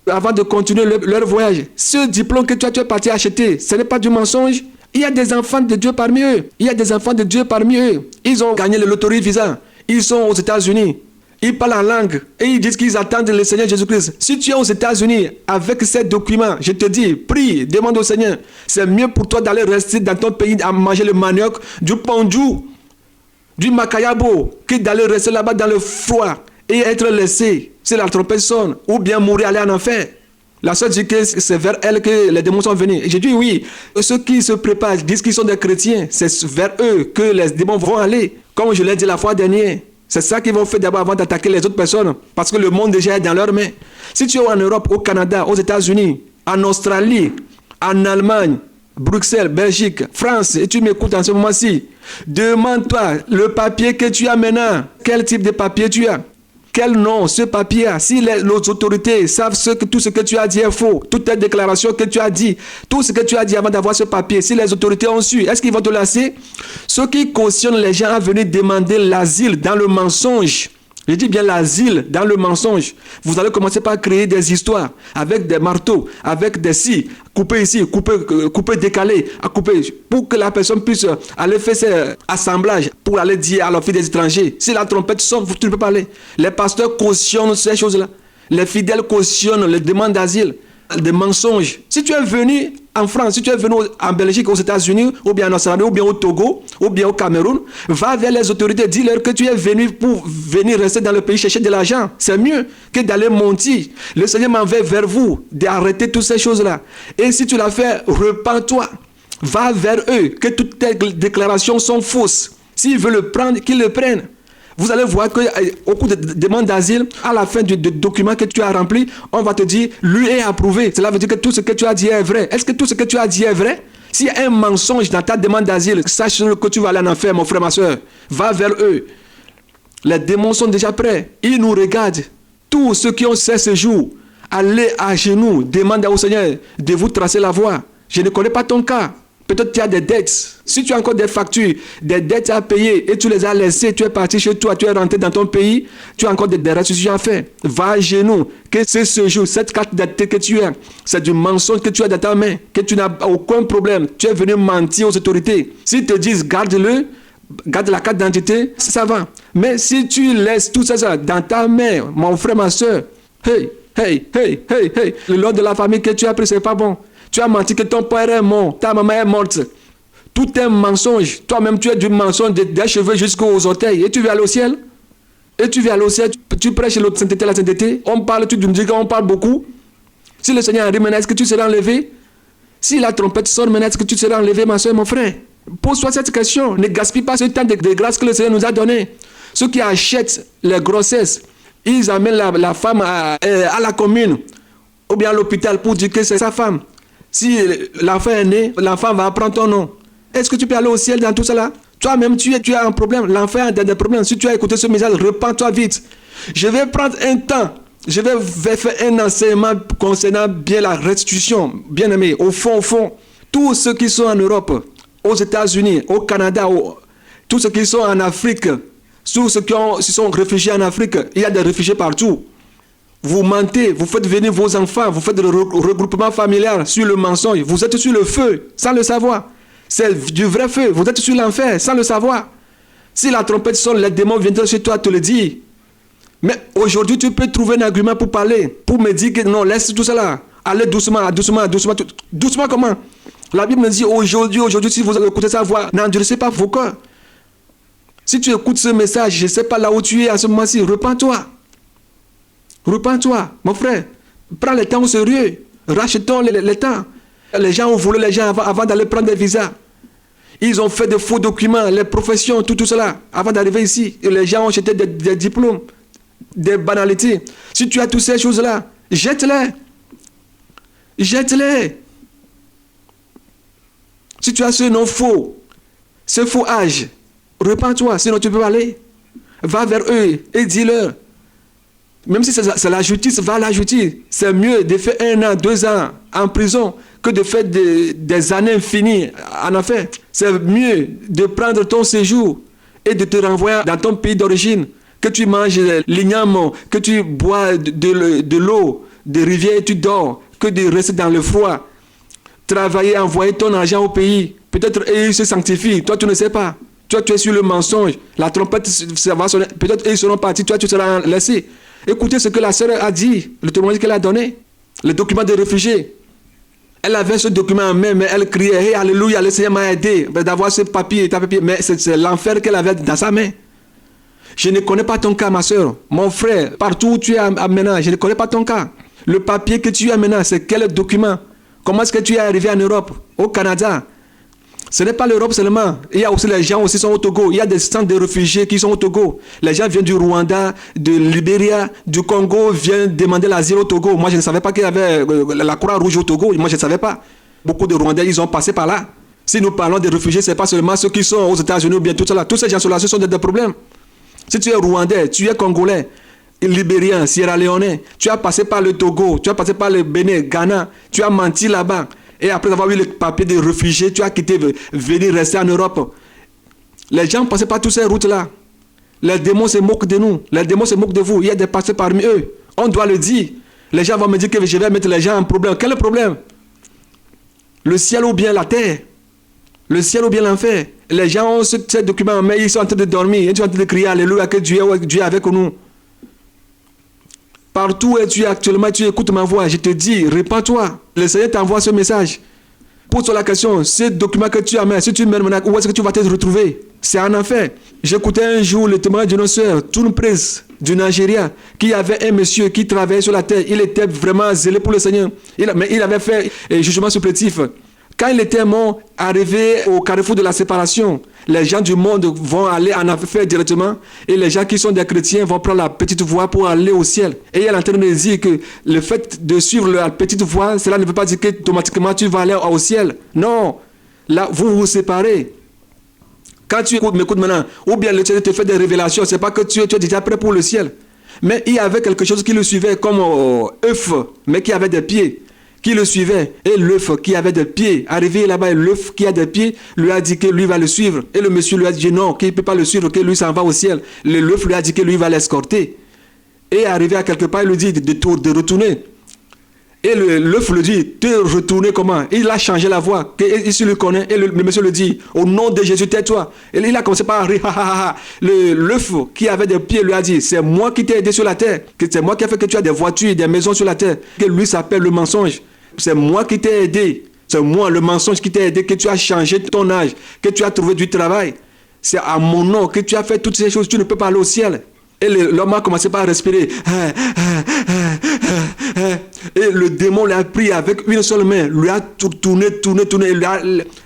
avant de continuer leur voyage. Ce diplôme que tu es parti acheter, ce n'est pas du mensonge. Il y a des enfants de Dieu parmi eux. Il y a des enfants de Dieu parmi eux. Ils ont gagné le loterie visa. Ils sont aux États-Unis. Ils parlent en langue. Et ils disent qu'ils attendent le Seigneur Jésus-Christ. Si tu es aux États-Unis avec ces documents, je te dis, prie, demande au Seigneur. C'est mieux pour toi d'aller rester dans ton pays à manger le manioc, du pondu, du macayabo, que d'aller rester là-bas dans le froid et être laissé si la trompette sonne, ou bien mourir, aller en enfer. La sœur dit que c'est vers elle que les démons sont venus. Et j'ai dit oui, ceux qui se préparent, disent qu'ils sont des chrétiens, c'est vers eux que les démons vont aller. Comme je l'ai dit la fois dernière, c'est ça qu'ils vont faire d'abord avant d'attaquer les autres personnes. Parce que le monde déjà est dans leurs mains. Si tu es en Europe, au Canada, aux États-Unis, en Australie, en Allemagne, Bruxelles, Belgique, France, et tu m'écoutes en ce moment-ci, demande-toi le papier que tu as maintenant. Quel type de papier tu as? Quel nom ce papier a? Si les autorités savent tout ce que tu as dit est faux, toutes tes déclarations que tu as dit, tout ce que tu as dit avant d'avoir ce papier, si les autorités ont su, est-ce qu'ils vont te laisser? Ceux qui cautionnent les gens à venir demander l'asile dans le mensonge, je dis bien l'asile dans le mensonge. Vous allez commencer par créer des histoires avec des marteaux, avec des scies, couper ici, couper décalé, à couper, pour que la personne puisse aller faire ses assemblages, pour aller dire à la fille des étrangers. Si la trompette sonne, tu ne peux pas aller. Les pasteurs cautionnent ces choses-là. Les fidèles cautionnent les demandes d'asile, des mensonges. Si tu es venu en France, si tu es venu en Belgique, aux États-Unis, ou bien en Australie, ou bien au Togo, ou bien au Cameroun, va vers les autorités, dis-leur que tu es venu pour venir rester dans le pays chercher de l'argent. C'est mieux que d'aller mentir. Le Seigneur m'envoie vers vous d'arrêter toutes ces choses-là. Et si tu l'as fait, repens-toi. Va vers eux, que toutes tes déclarations sont fausses. S'ils veulent le prendre, qu'ils le prennent. Vous allez voir qu'au cours de demande d'asile, à la fin du document que tu as rempli, on va te dire, lui est approuvé. Cela veut dire que tout ce que tu as dit est vrai. Est-ce que tout ce que tu as dit est vrai? S'il y a un mensonge dans ta demande d'asile, sache que tu vas aller en enfer, mon frère, ma soeur. Va vers eux. Les démons sont déjà prêts. Ils nous regardent. Tous ceux qui ont ce jour, allez à genoux, demandez au Seigneur de vous tracer la voie. Je ne connais pas ton cas. Peut-être tu as des dettes. Si tu as encore des factures, des dettes à payer et tu les as laissées, tu es parti chez toi, tu es rentré dans ton pays, tu as encore des restitutions à faire. Va à genoux. Que c'est ce jour, cette carte d'identité que tu as, c'est du mensonge que tu as dans ta main, que tu n'as aucun problème. Tu es venu mentir aux autorités. S'ils te disent garde-le, garde la carte d'identité, ça va. Mais si tu laisses tout ça dans ta main, mon frère, ma soeur, hey, le nom de la famille que tu as pris, c'est pas bon. Tu as menti que ton père est mort, ta maman est morte. Tout est mensonge. Toi-même, tu es du mensonge des cheveux jusqu'aux orteils. Et tu vas aller au ciel? Et tu vas aller au ciel, tu prêches l'autre sainteté, la sainteté. On parle, tu me dis qu'on parle beaucoup. Si le Seigneur arrive maintenant, est-ce que tu seras enlevé? Si la trompette sonne maintenant, est-ce que tu seras enlevé, ma soeur, mon frère? Pose-toi cette question. Ne gaspille pas ce temps de grâce que le Seigneur nous a donné. Ceux qui achètent les grossesses, Ils amènent la femme à la commune ou bien à l'hôpital pour dire que c'est sa femme. Si l'enfant est né, l'enfant va apprendre ton nom. Est-ce que tu peux aller au ciel dans tout cela? Toi-même, tu as un problème. L'enfant a des problèmes. Si tu as écouté ce message, repens-toi vite. Je vais prendre un temps. Je vais faire un enseignement concernant bien la restitution. Bien aimé, au fond, tous ceux qui sont en Europe, aux États-Unis, au Canada, tous ceux qui sont en Afrique, tous ceux qui sont réfugiés en Afrique, il y a des réfugiés partout. Vous mentez, vous faites venir vos enfants, vous faites le regroupement familial sur le mensonge. Vous êtes sur le feu sans le savoir. C'est du vrai feu. Vous êtes sur l'enfer sans le savoir. Si la trompette sonne, les démons viendront chez toi te le dire. Mais aujourd'hui, tu peux trouver un argument pour parler, pour me dire que non, laisse tout cela. Allez doucement. Doucement comment? La Bible me dit aujourd'hui, si vous écoutez sa voix, n'endurcissez pas vos cœurs. Si tu écoutes ce message, je ne sais pas là où tu es à ce moment-ci, repens-toi. Repens-toi, mon frère. Prends le temps au sérieux. Rachetons les temps. Les gens ont volé les gens avant d'aller prendre des visas. Ils ont fait de faux documents, les professions, tout cela, avant d'arriver ici. Et les gens ont jeté des diplômes, des banalités. Si tu as toutes ces choses-là, jette-les. Jette-les. Si tu as ce nom faux, ce faux âge, repens-toi, sinon tu peux aller. Va vers eux et dis-leur. Même si c'est la justice, va à la justice. C'est mieux de faire 1 an, 2 ans en prison que de faire des années infinies en enfer. C'est mieux de prendre ton séjour et de te renvoyer dans ton pays d'origine. Que tu manges l'igname, que tu bois de l'eau, des rivières et tu dors, que de rester dans le froid. Travailler, envoyer ton argent au pays. Peut-être ils se sanctifient, toi tu ne sais pas. Toi tu es sur le mensonge. La trompette, ça va sonner. Peut-être ils seront partis, toi tu seras laissé. Écoutez ce que la sœur a dit, le témoignage qu'elle a donné, le document des réfugiés. Elle avait ce document en main, mais elle criait, hey, alléluia, le Seigneur m'a aidé d'avoir ce papier, mais c'est l'enfer qu'elle avait dans sa main. Je ne connais pas ton cas, ma sœur, mon frère, partout où tu es maintenant, je ne connais pas ton cas. Le papier que tu as maintenant, c'est quel document? Comment est-ce que tu es arrivé en Europe, au Canada? Ce n'est pas l'Europe seulement. Il y a aussi les gens qui sont au Togo. Il y a des centres de réfugiés qui sont au Togo. Les gens viennent du Rwanda, de Libéria, du Congo, viennent demander l'asile au Togo. Moi, je ne savais pas qu'il y avait la Croix-Rouge au Togo. Moi, je ne savais pas. Beaucoup de Rwandais, ils ont passé par là. Si nous parlons des réfugiés, ce n'est pas seulement ceux qui sont aux États-Unis ou bien tout cela. Tous ces gens-là, ce sont des problèmes. Si tu es Rwandais, tu es Congolais, Libérien, Sierra Leone, tu as passé par le Togo, tu as passé par le Bénin, Ghana, tu as menti là-bas. Et après avoir eu le papier de réfugié, tu as quitté, venir rester en Europe. Les gens passaient par toutes ces routes-là. Les démons se moquent de nous. Les démons se moquent de vous. Il y a des pasteurs parmi eux. On doit le dire. Les gens vont me dire que je vais mettre les gens en problème. Quel est le problème? Le ciel ou bien la terre? Le ciel ou bien l'enfer? Les gens ont ces documents, mais ils sont en train de dormir. Ils sont en train de crier alléluia que Dieu est avec nous. Partout où tu es actuellement, tu écoutes ma voix. Je te dis, répands-toi. Le Seigneur t'envoie ce message. Pose-toi la question, ce document que tu as mis, si tu mets maintenant, où est-ce que tu vas te retrouver? C'est en enfer. J'écoutais un jour le témoignage de nos sœurs, Toune Prince, du Nigeria, qui avait un monsieur qui travaillait sur la terre. Il était vraiment zélé pour le Seigneur. Mais il avait fait un jugement supplétif. Quand il était mort, arrivé au carrefour de la séparation, les gens du monde vont aller en enfer directement et les gens qui sont des chrétiens vont prendre la petite voie pour aller au ciel. Et elle est en train de dire que le fait de suivre la petite voie, cela ne veut pas dire qu'automatiquement tu vas aller au ciel. Non, là vous vous séparez. Quand tu m'écoutes maintenant, ou bien le Seigneur te fait des révélations, c'est pas que tu es déjà prêt pour le ciel. Mais il y avait quelque chose qui le suivait comme œuf, mais qui avait des pieds. Qui le suivait, et l'œuf qui avait des pieds, arrivé là-bas, et l'œuf qui a des pieds, lui a dit que lui va le suivre. Et le monsieur lui a dit non, qu'il ne peut pas le suivre, que lui s'en va au ciel. L'œuf lui a dit que lui va l'escorter. Et arrivé à quelque part, il lui dit de retourner. Et l'œuf lui dit, de retourner comment? Il a changé la voix, il se le connaît, et le monsieur lui dit, au nom de Jésus, tais-toi. Et il a commencé par rire, l'œuf qui avait des pieds lui a dit, c'est moi qui t'ai aidé sur la terre, que c'est moi qui ai fait que tu as des voitures et des maisons sur la terre, que lui s'appelle le mensonge. C'est moi qui t'ai aidé. C'est moi, le mensonge qui t'ai aidé, que tu as changé ton âge, que tu as trouvé du travail. C'est à mon nom que tu as fait toutes ces choses. Tu ne peux pas aller au ciel. Et l'homme a commencé par respirer. Et le démon l'a pris avec une seule main, lui a tourné, et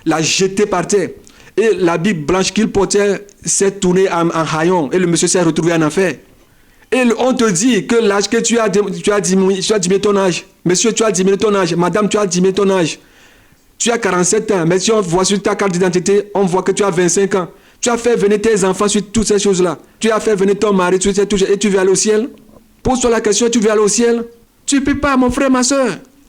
l'a jeté par terre. Et l'habit blanche qu'il portait s'est tourné en haillon. Et le monsieur s'est retrouvé en enfer. Et on te dit que l'âge que tu as diminué ton âge. Monsieur, tu as diminué ton âge. Madame, tu as diminué ton âge. Tu as 47 ans, mais si on voit sur ta carte d'identité, on voit que tu as 25 ans. Tu as fait venir tes enfants sur toutes ces choses-là. Tu as fait venir ton mari sur ces choses et tu veux aller au ciel. Pose-toi la question, tu veux aller au ciel? Tu ne peux pas, mon frère, ma soeur.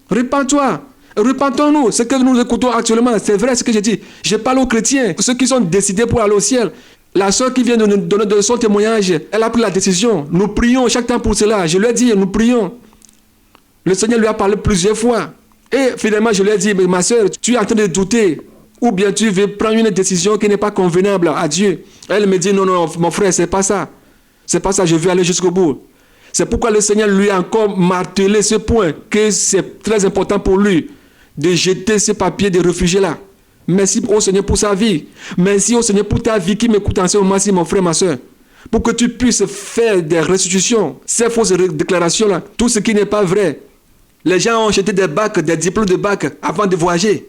Repends-toi. Repentons-nous. Ce que nous écoutons actuellement, c'est vrai ce que j'ai dit. Je parle aux chrétiens, ceux qui sont décidés pour aller au ciel. La soeur qui vient de nous donner son témoignage, elle a pris la décision. Nous prions chaque temps pour cela. Je lui ai dit, nous prions. Le Seigneur lui a parlé plusieurs fois. Et finalement, je lui ai dit, mais ma soeur, tu es en train de douter. Ou bien tu veux prendre une décision qui n'est pas convenable à Dieu. Elle me dit, non, mon frère, c'est pas ça. C'est pas ça, je veux aller jusqu'au bout. C'est pourquoi le Seigneur lui a encore martelé ce point, que c'est très important pour lui de jeter ce papier de réfugié-là. Merci au Seigneur pour sa vie. Merci au Seigneur pour ta vie qui m'écoute en ce moment-ci, mon frère, ma soeur. Pour que tu puisses faire des restitutions, ces fausses déclarations-là, tout ce qui n'est pas vrai. Les gens ont jeté des bacs, des diplômes de bac avant de voyager.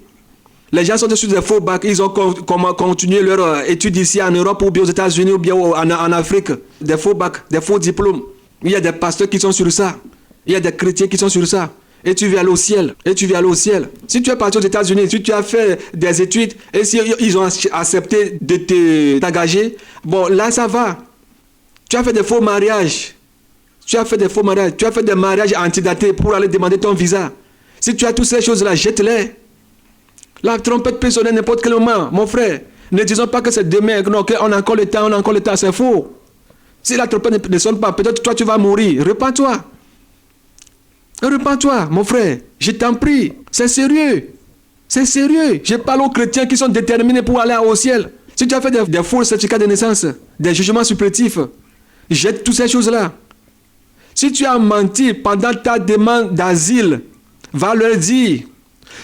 Les gens sont dessus des faux bacs. Ils ont continué leur études ici en Europe ou bien aux États-Unis ou bien en Afrique. Des faux bacs, des faux diplômes. Il y a des pasteurs qui sont sur ça. Il y a des chrétiens qui sont sur ça. Et tu veux aller au ciel. Et tu veux aller au ciel. Si tu es parti aux États-Unis, si tu as fait des études et si ils ont accepté de t'engager, bon, là, ça va. Tu as fait des faux mariages. Tu as fait des faux mariages. Tu as fait des mariages antidatés pour aller demander ton visa. Si tu as toutes ces choses-là, jette-les. La trompette peut sonner n'importe quel moment, mon frère. Ne disons pas que c'est demain, non, qu'on a encore le temps, c'est faux. Si la trompette ne sonne pas, peut-être toi tu vas mourir. Repends-toi. Repends-toi, mon frère. Je t'en prie. C'est sérieux. C'est sérieux. Je parle aux chrétiens qui sont déterminés pour aller au ciel. Si tu as fait des faux certificats de naissance, des jugements supplétifs, jette toutes ces choses-là. Si tu as menti pendant ta demande d'asile, va leur dire.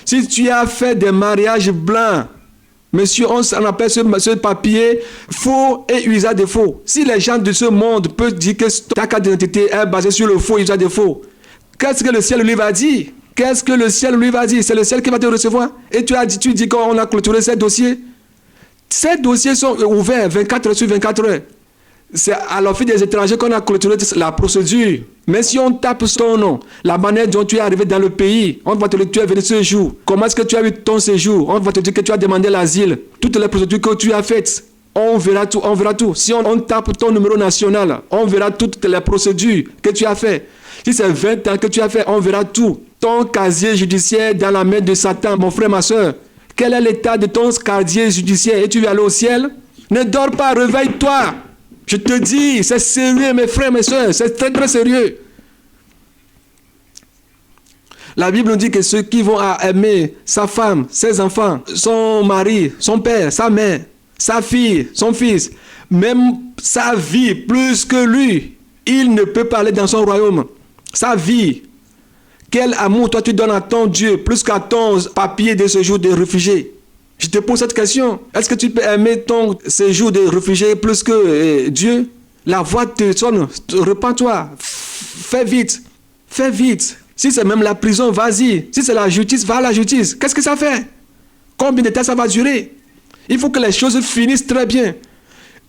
Si tu as fait des mariages blancs, monsieur, on appelle ce papier faux et usage de faux. Si les gens de ce monde peuvent dire que ta carte d'identité est basée sur le faux et usage de faux, qu'est-ce que le ciel lui va dire? Qu'est-ce que le ciel lui va dire? C'est le ciel qui va te recevoir. Et tu dis qu'on a clôturé ces dossiers. Ces dossiers sont ouverts 24 heures sur 24 heures. C'est à l'Office des étrangers qu'on a clôturé la procédure. Mais si on tape ton nom, la manière dont tu es arrivé dans le pays, on va te dire que tu es venu ce jour. Comment est-ce que tu as eu ton séjour? On va te dire que tu as demandé l'asile. Toutes les procédures que tu as faites, on verra tout, on verra tout. Si on tape ton numéro national, on verra toutes les procédures que tu as faites. Si c'est 20 ans que tu as fait, on verra tout. Ton casier judiciaire dans la main de Satan, mon frère, ma soeur. Quel est l'état de ton casier judiciaire? Et tu veux aller au ciel? Ne dors pas, réveille-toi. Je te dis, c'est sérieux, mes frères, mes soeurs, c'est très, très sérieux. La Bible nous dit que ceux qui vont aimer sa femme, ses enfants, son mari, son père, sa mère, sa fille, son fils, même sa vie plus que lui, il ne peut pas aller dans son royaume. Sa vie. Quel amour toi tu donnes à ton Dieu plus qu'à ton papier de séjour de réfugié? Je te pose cette question. Est-ce que tu peux aimer ton séjour de réfugié plus que Dieu? La voix te sonne. Repends-toi. Fais vite. Fais vite. Si c'est même la prison, vas-y. Si c'est la justice, va à la justice. Qu'est-ce que ça fait? Combien de temps ça va durer? Il faut que les choses finissent très bien.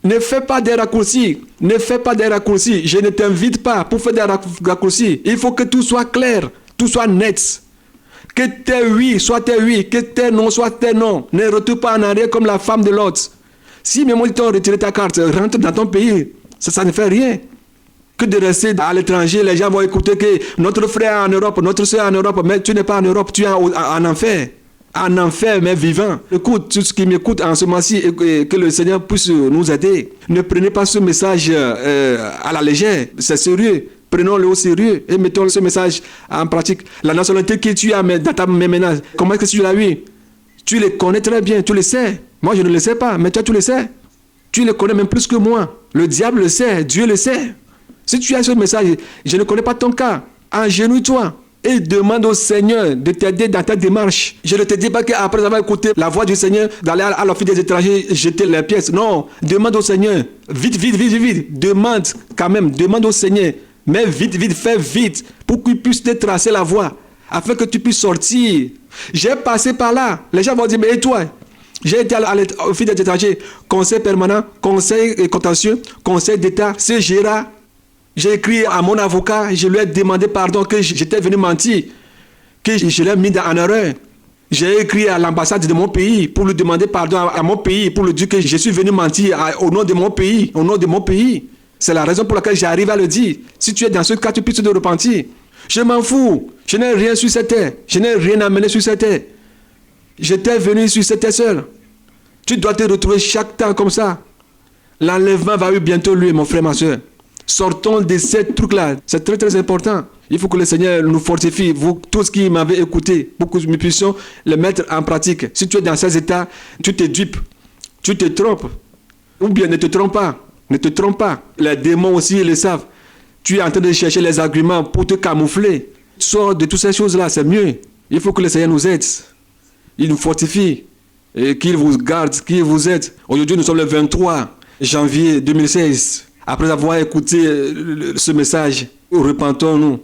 Ne fais pas des raccourcis. Ne fais pas des raccourcis. Je ne t'invite pas pour faire des raccourcis. Il faut que tout soit clair. Tout soit net. Que tes oui soient tes oui, que tes non soient tes non. Ne retourne pas en arrière comme la femme de l'autre. Si même ils t'ont retiré ta carte, rentre dans ton pays, ça ne fait rien. Que de rester à l'étranger, les gens vont écouter que notre frère est en Europe, notre soeur est en Europe, mais tu n'es pas en Europe, tu es en enfer. En enfer, mais vivant. Écoute, tout ce qui m'écoute en ce moment-ci, et que le Seigneur puisse nous aider. Ne prenez pas ce message à la légère, c'est sérieux. Prenons-le au sérieux et mettons ce message en pratique. La nationalité que tu as dans ta ménage, comment est-ce que tu l'as eu? Tu le connais très bien, tu le sais. Moi, je ne le sais pas, mais toi, tu le sais. Tu le connais même plus que moi. Le diable le sait, Dieu le sait. Si tu as ce message, je ne connais pas ton cas. Agenouille-toi et demande au Seigneur de t'aider dans ta démarche. Je ne te dis pas qu'après avoir écouté la voix du Seigneur, d'aller à l'Office des étrangers, jeter les pièces. Non, demande au Seigneur. Vite, vite, vite, vite. Demande quand même, demande au Seigneur. Mais vite, vite, fais vite pour qu'il puisse te tracer la voie, afin que tu puisses sortir. J'ai passé par là. Les gens vont dire, mais et toi? J'ai été à l'Office des étrangers, conseil permanent, conseil contentieux, conseil d'État, CGRA. J'ai écrit à mon avocat, je lui ai demandé pardon que j'étais venu mentir, que je l'ai mis en erreur. J'ai écrit à l'ambassade de mon pays pour lui demander pardon à mon pays, pour lui dire que je suis venu mentir au nom de mon pays, au nom de mon pays. C'est la raison pour laquelle j'arrive à le dire. Si tu es dans ce cas, tu peux te repentir. Je m'en fous. Je n'ai rien sur cette terre. Je n'ai rien amené sur cette terre. J'étais venu sur cette terre seul. Tu dois te retrouver chaque temps comme ça. L'enlèvement va eu bientôt lui, mon frère, ma soeur. Sortons de ces trucs-là. C'est très très important. Il faut que le Seigneur nous fortifie. Vous, tous qui m'avez écouté, pour que nous puissions le mettre en pratique. Si tu es dans ces états, tu te dupes, tu te trompes. Ou bien ne te trompe pas. Ne te trompe pas. Les démons aussi, ils le savent. Tu es en train de chercher les arguments pour te camoufler. Sors de toutes ces choses-là, c'est mieux. Il faut que le Seigneur nous aide. Il nous fortifie. Et qu'il vous garde, qu'il vous aide. Aujourd'hui, nous sommes le 23 janvier 2016. Après avoir écouté ce message, repentons-nous.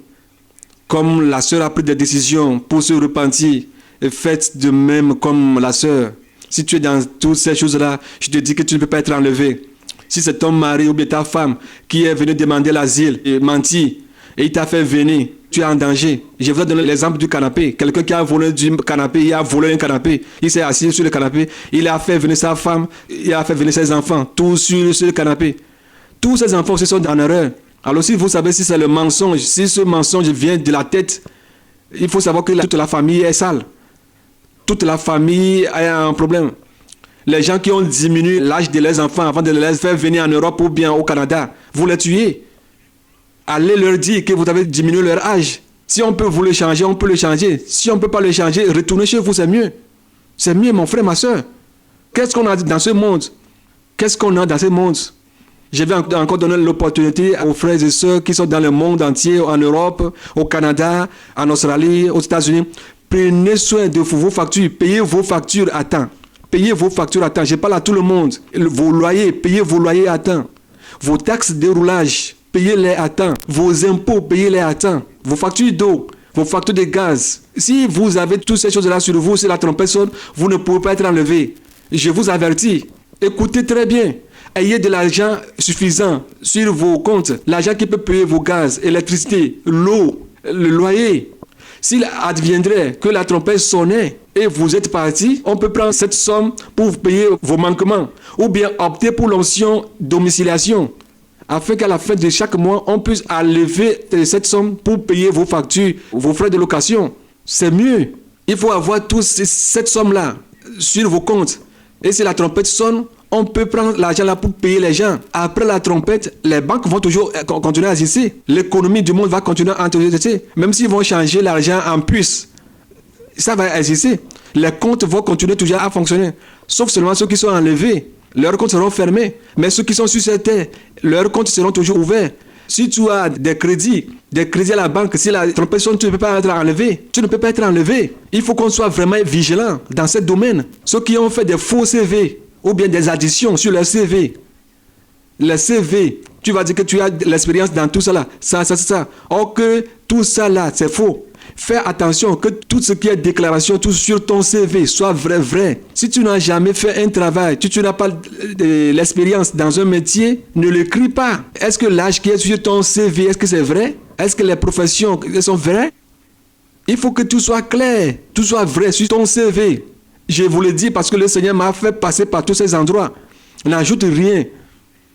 Comme la sœur a pris des décisions pour se repentir, et faites de même comme la sœur. Si tu es dans toutes ces choses-là, je te dis que tu ne peux pas être enlevé. Si c'est ton mari ou bien ta femme qui est venu demander l'asile et mentir, et il t'a fait venir, tu es en danger. Je vous donne l'exemple du canapé. Quelqu'un qui a volé du canapé, il a volé un canapé, il s'est assis sur le canapé, il a fait venir sa femme, il a fait venir ses enfants, tous sur le canapé. Tous ces enfants aussi sont en erreur. Alors si vous savez si c'est le mensonge, si ce mensonge vient de la tête, il faut savoir que toute la famille est sale. Toute la famille a un problème. Les gens qui ont diminué l'âge de leurs enfants avant de les faire venir en Europe ou bien au Canada, vous les tuez. Allez leur dire que vous avez diminué leur âge. Si on peut vous le changer, on peut le changer. Si on ne peut pas le changer, retournez chez vous, c'est mieux. C'est mieux, mon frère, ma soeur. Qu'est-ce qu'on a dans ce monde? Qu'est-ce qu'on a dans ce monde? Je vais encore donner l'opportunité aux frères et sœurs qui sont dans le monde entier, en Europe, au Canada, en Australie, aux États-Unis. Prenez soin de vos factures. Payez vos factures à temps. Payez vos factures à temps. Je parle à tout le monde. Vos loyers, payez vos loyers à temps. Vos taxes de roulage, payez-les à temps. Vos impôts, payez-les à temps. Vos factures d'eau, vos factures de gaz. Si vous avez toutes ces choses-là sur vous, si la trompette sonne, vous ne pouvez pas être enlevé. Je vous avertis. Écoutez très bien. Ayez de l'argent suffisant sur vos comptes. L'argent qui peut payer vos gaz, l'électricité, l'eau, le loyer. S'il adviendrait que la trompette sonnait et vous êtes parti, on peut prendre cette somme pour vous payer vos manquements. Ou bien opter pour l'option domiciliation. Afin qu'à la fin de chaque mois, on puisse enlever cette somme pour payer vos factures, vos frais de location. C'est mieux. Il faut avoir toute cette somme-là sur vos comptes. Et si la trompette sonne, on peut prendre l'argent là pour payer les gens. Après la trompette, les banques vont toujours continuer à exister. L'économie du monde va continuer à exister. Même s'ils vont changer l'argent en puces, ça va exister. Les comptes vont continuer toujours à fonctionner. Sauf seulement ceux qui sont enlevés. Leurs comptes seront fermés. Mais ceux qui sont sur cette terre, leurs comptes seront toujours ouverts. Si tu as des crédits à la banque, si la trompette sonne, tu ne peux pas être enlevé. Tu ne peux pas être enlevé. Il faut qu'on soit vraiment vigilant dans ce domaine. Ceux qui ont fait des faux CV, ou bien des additions sur le CV. Le CV, tu vas dire que tu as de l'expérience dans tout ça là. Ça. Or que tout ça là, c'est faux. Fais attention que tout ce qui est déclaration, tout sur ton CV soit vrai. Si tu n'as jamais fait un travail, tu n'as pas de l'expérience dans un métier, ne l'écris pas. Est-ce que l'âge qui est sur ton CV, est-ce que c'est vrai? Est-ce que les professions sont vraies? Il faut que tout soit clair, tout soit vrai sur ton CV. Je vous le dis parce que le Seigneur m'a fait passer par tous ces endroits. N'ajoute rien.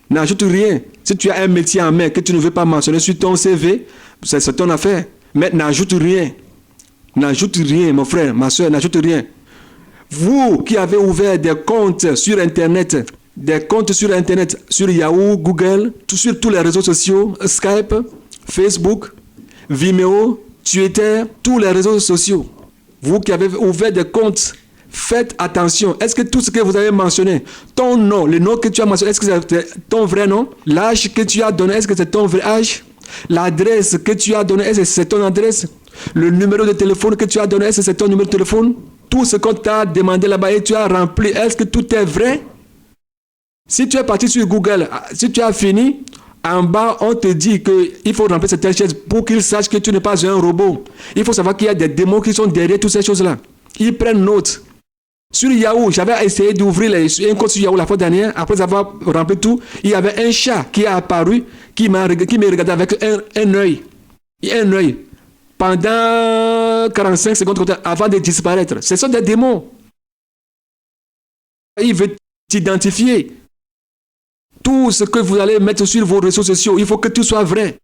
N'ajoute rien. Si tu as un métier en main que tu ne veux pas mentionner sur ton CV, c'est ton affaire. Mais n'ajoute rien. N'ajoute rien, mon frère, ma soeur, n'ajoute rien. Vous qui avez ouvert des comptes sur Internet, sur Yahoo, Google, sur tous les réseaux sociaux, Skype, Facebook, Vimeo, Twitter, tous les réseaux sociaux. Vous qui avez ouvert des comptes, faites attention. Est-ce que tout ce que vous avez mentionné, ton nom, le nom que tu as mentionné, est-ce que c'est ton vrai nom? L'âge que tu as donné, est-ce que c'est ton vrai âge? L'adresse que tu as donnée, est-ce que c'est ton adresse? Le numéro de téléphone que tu as donné, est-ce que c'est ton numéro de téléphone? Tout ce qu'on t'a demandé là-bas et tu as rempli, est-ce que tout est vrai? Si tu es parti sur Google, si tu as fini, en bas, on te dit qu'il faut remplir cette chaise pour qu'ils sachent que tu n'es pas un robot. Il faut savoir qu'il y a des démons qui sont derrière toutes ces choses-là. Ils prennent note. Sur Yahoo, j'avais essayé d'ouvrir un compte sur Yahoo la fois dernière. Après avoir rempli tout, il y avait un chat qui est apparu, qui me regardé avec un œil. Un œil. Pendant 45 secondes avant de disparaître. Ce sont des démons. Il veut t'identifier. Tout ce que vous allez mettre sur vos réseaux sociaux, il faut que tout soit vrai.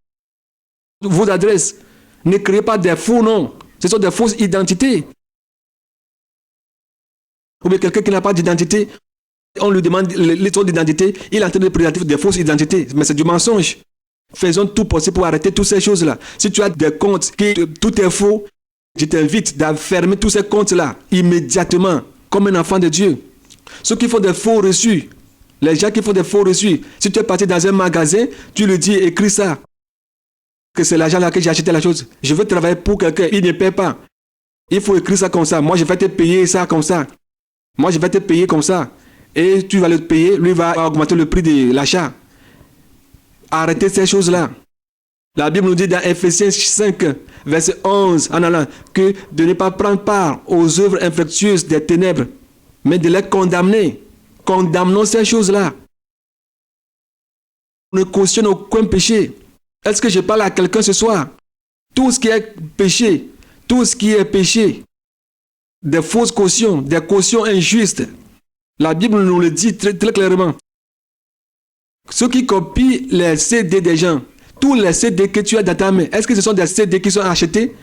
Vos adresses. Ne créez pas des faux noms. Ce sont des fausses identités. Ou bien quelqu'un qui n'a pas d'identité, on lui demande l'histoire d'identité, il est en train de présenter des fausses identités. Mais c'est du mensonge. Faisons tout possible pour arrêter toutes ces choses-là. Si tu as des comptes qui tout est faux, je t'invite à fermer tous ces comptes-là immédiatement, comme un enfant de Dieu. Ceux qui font des faux reçus, les gens qui font des faux reçus, si tu es parti dans un magasin, tu lui dis, écris ça, que c'est l'argent là que j'ai acheté la chose. Je veux travailler pour quelqu'un, il ne paie pas. Il faut écrire ça comme ça. Moi, je vais te payer ça comme ça. Moi, je vais te payer comme ça. Et tu vas le payer, lui va augmenter le prix de l'achat. Arrêtez ces choses-là. La Bible nous dit dans Ephésiens 5, verset 11, en allant, que de ne pas prendre part aux œuvres infructueuses des ténèbres, mais de les condamner. Condamnons ces choses-là. Ne cautionne aucun péché. Est-ce que je parle à quelqu'un ce soir? Tout ce qui est péché, des fausses cautions, des cautions injustes, la Bible nous le dit très, très clairement. Ceux qui copient les CD des gens, tous les CD que tu as dans ta main, est-ce que ce sont des CD qui sont achetés?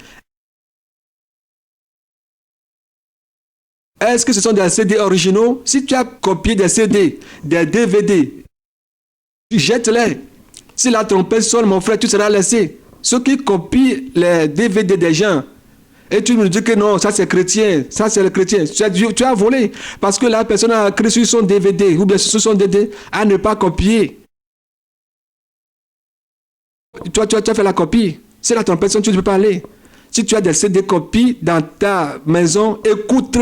Est-ce que ce sont des CD originaux? Si tu as copié des CD, des DVD, jette-les. Si la trompette sonne, mon frère, tu seras laissé. Ceux qui copient les DVD des gens, et tu me dis que non, ça c'est chrétien, ça c'est le chrétien, tu as volé. Parce que la personne a écrit sur son DVD, ou bien sur son DD, à ne pas copier. Toi, tu as fait la copie. Si la trompette sonne, tu ne peux pas aller. Si tu as des CD copies dans ta maison, écoute.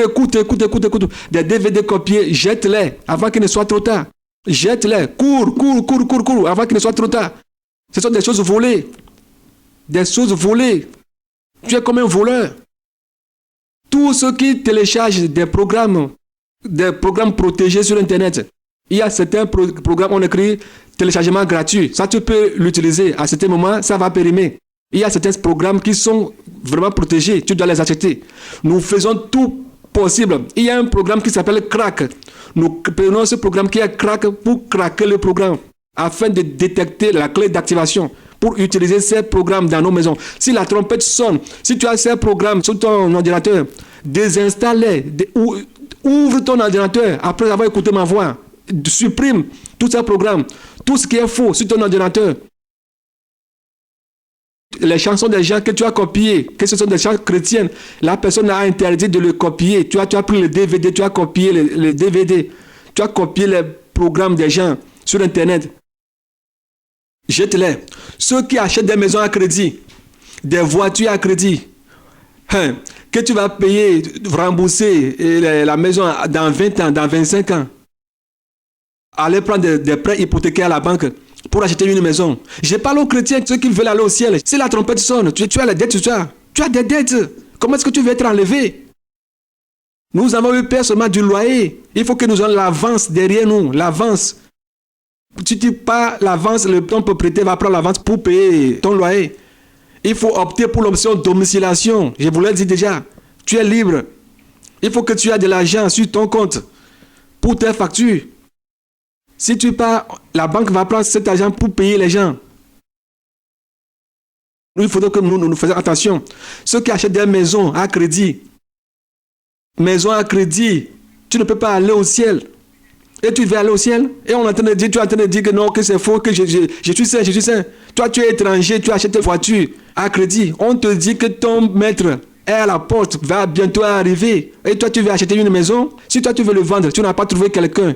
Des DVD copiés, jette-les avant qu'il ne soit trop tard. Jette-les, cours, avant qu'il ne soit trop tard. Ce sont des choses volées. Des choses volées. Tu es comme un voleur. Tous ceux qui téléchargent des programmes protégés sur Internet, il y a certains programmes, on écrit téléchargement gratuit. Ça, tu peux l'utiliser. À certains moments, ça va périmer. Il y a certains programmes qui sont vraiment protégés. Tu dois les acheter. Nous faisons tout possible. Il y a un programme qui s'appelle Crack. Nous prenons ce programme qui est Crack pour craquer le programme afin de détecter la clé d'activation pour utiliser ces programmes dans nos maisons. Si la trompette sonne, si tu as ces programmes sur ton ordinateur, désinstalle-les, ouvre ton ordinateur après avoir écouté ma voix, supprime tous ces programmes, tout ce qui est faux sur ton ordinateur. Les chansons des gens que tu as copiées, que ce sont des chansons chrétiennes, la personne a interdit de le copier. Tu as pris le DVD, tu as copié le DVD, tu as copié les programmes des gens sur Internet. Jette-les. Ceux qui achètent des maisons à crédit, des voitures à crédit, que tu vas payer, rembourser la maison dans 20 ans, dans 25 ans. Allez prendre des prêts hypothécaires à la banque pour acheter une maison. Je parle aux chrétiens, ceux qui veulent aller au ciel. Si la trompette sonne, tu as les dettes, tu as des dettes. Comment est-ce que tu veux être enlevé? Nous avons eu peur seulement du loyer. Il faut que nous ayons l'avance derrière nous, l'avance. Si tu pas l'avance, ton propriétaire va prendre l'avance pour payer ton loyer. Il faut opter pour l'option domiciliation. Je vous l'ai dit déjà. Tu es libre. Il faut que tu aies de l'argent sur ton compte pour tes factures. Si tu pars, la banque va prendre cet argent pour payer les gens. Il faudrait que nous fassions attention. Ceux qui achètent des maisons à crédit, tu ne peux pas aller au ciel. Et tu veux aller au ciel, et on est en train de dire, tu es en train de dire que non, que c'est faux, que je suis saint. Toi, tu es étranger, tu achètes une voiture à crédit. On te dit que ton maître est à la porte, va bientôt arriver. Et toi, tu veux acheter une maison. Si toi, tu veux le vendre, tu n'as pas trouvé quelqu'un.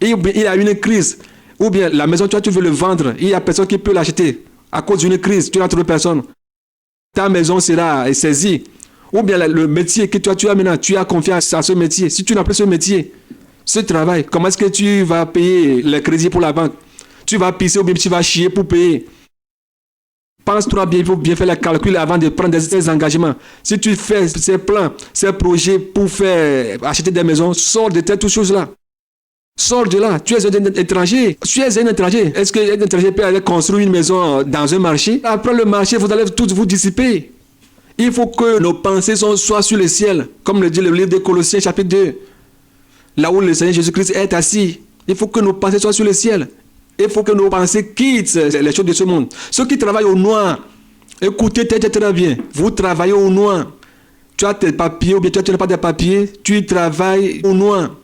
Et il y a une crise. Ou bien la maison, toi, tu veux le vendre. Il n'y a personne qui peut l'acheter. À cause d'une crise, tu n'as trouvé personne. Ta maison sera saisie. Ou bien le métier que toi, tu as maintenant, tu as confiance à ce métier. Si tu n'as plus ce métier, ce travail, comment est-ce que tu vas payer les crédits pour la banque? Tu vas pisser ou bien tu vas chier pour payer. pense-toi bien, il faut bien faire les calculs avant de prendre des engagements. Si tu fais ces plans, ces projets pour faire acheter des maisons, sors de toutes choses-là. Sors de là. Tu es un étranger. Tu es un étranger. Est-ce qu'un étranger peut aller construire une maison dans un marché? Après le marché, vous allez tous vous dissiper. Il faut que nos pensées soient sur le ciel, comme le dit le livre de Colossiens chapitre 2. Là où le Seigneur Jésus-Christ est assis. Il faut que nos pensées soient sur le ciel. Il faut que nos pensées quittent les choses de ce monde. Ceux qui travaillent au noir, écoutez très bien. Vous travaillez au noir. Tu as tes papiers ou bien tu n'as pas de papiers. Tu travailles au noir.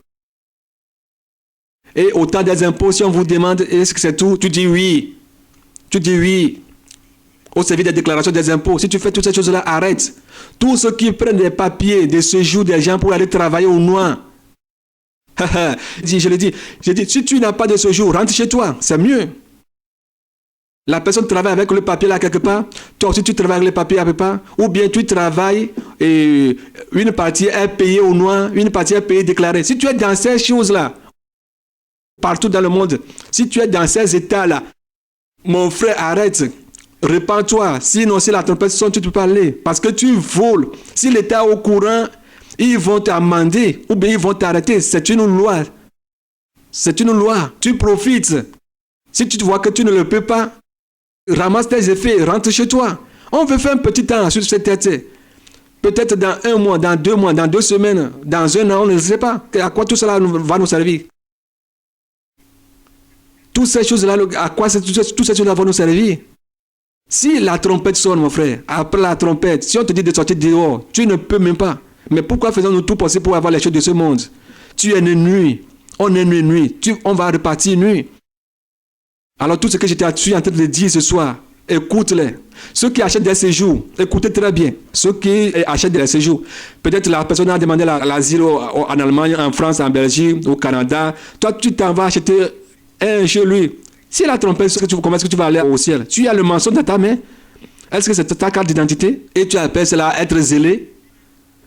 Et au temps des impôts, si on vous demande est-ce que c'est tout, tu dis oui. Tu dis oui. Au service des déclarations des impôts, si tu fais toutes ces choses-là, arrête. Tous ceux qui prennent des papiers de séjour des gens pour aller travailler au noir. Je le dis, si tu n'as pas de séjour, rentre chez toi, c'est mieux. La personne travaille avec le papier là quelque part, toi aussi tu travailles avec le papier quelque part, ou bien tu travailles et une partie est payée au noir, une partie est payée déclarée. Si tu es dans ces choses-là, partout dans le monde, si tu es dans ces états-là, mon frère, arrête. Répands-toi. Sinon, si la trompette sonne, tu ne peux pas aller. Parce que tu voles. Si l'État est au courant, ils vont t'amender ou bien ils vont t'arrêter. C'est une loi. C'est une loi. Tu profites. Si tu vois que tu ne le peux pas, ramasse tes effets, rentre chez toi. On veut faire un petit temps sur cette tête. Peut-être dans 1 mois, dans 2 mois, dans 2 semaines, dans 1 an, on ne sait pas. À quoi tout cela va nous servir? Toutes ces choses-là, à quoi toutes ces choses-là vont nous servir? Si la trompette sonne, mon frère, après la trompette, si on te dit de sortir dehors, tu ne peux même pas. Mais pourquoi faisons-nous tout possible pour avoir les choses de ce monde? Tu es né nuit, on est né nuit, on va repartir nuit. Alors tout ce que je suis en train de dire ce soir, écoute-les. Ceux qui achètent des séjours, écoutez très bien. Ceux qui achètent des séjours, peut-être la personne a demandé l'asile en Allemagne, en France, en Belgique, au Canada. Toi, tu t'en vas acheter un chez lui. Si la trompette, comment est-ce que tu vas aller au ciel? Tu as le mensonge dans ta main. Est-ce que c'est ta carte d'identité? Et tu appelles cela être zélé?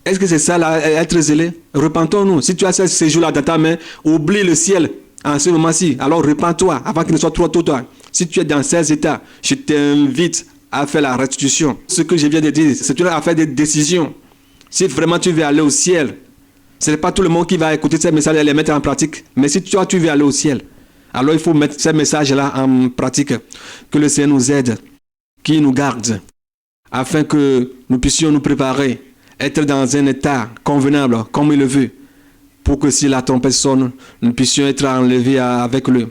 Est-ce que c'est ça, là, être zélé? Repentons-nous. Si tu as ces jours-là dans ta main, oublie le ciel en ce moment-ci. Alors repens-toi avant qu'il ne soit trop tôt. Si tu es dans ces états, je t'invite à faire la restitution. Ce que je viens de dire, c'est une affaire de décision. Si vraiment tu veux aller au ciel, ce n'est pas tout le monde qui va écouter ces messages et les mettre en pratique. Mais si toi, tu veux aller au ciel, alors il faut mettre ces messages-là en pratique. Que le Seigneur nous aide, qu'il nous garde, afin que nous puissions nous préparer, être dans un état convenable, comme il le veut, pour que si la trompette sonne, nous puissions être enlevés avec lui.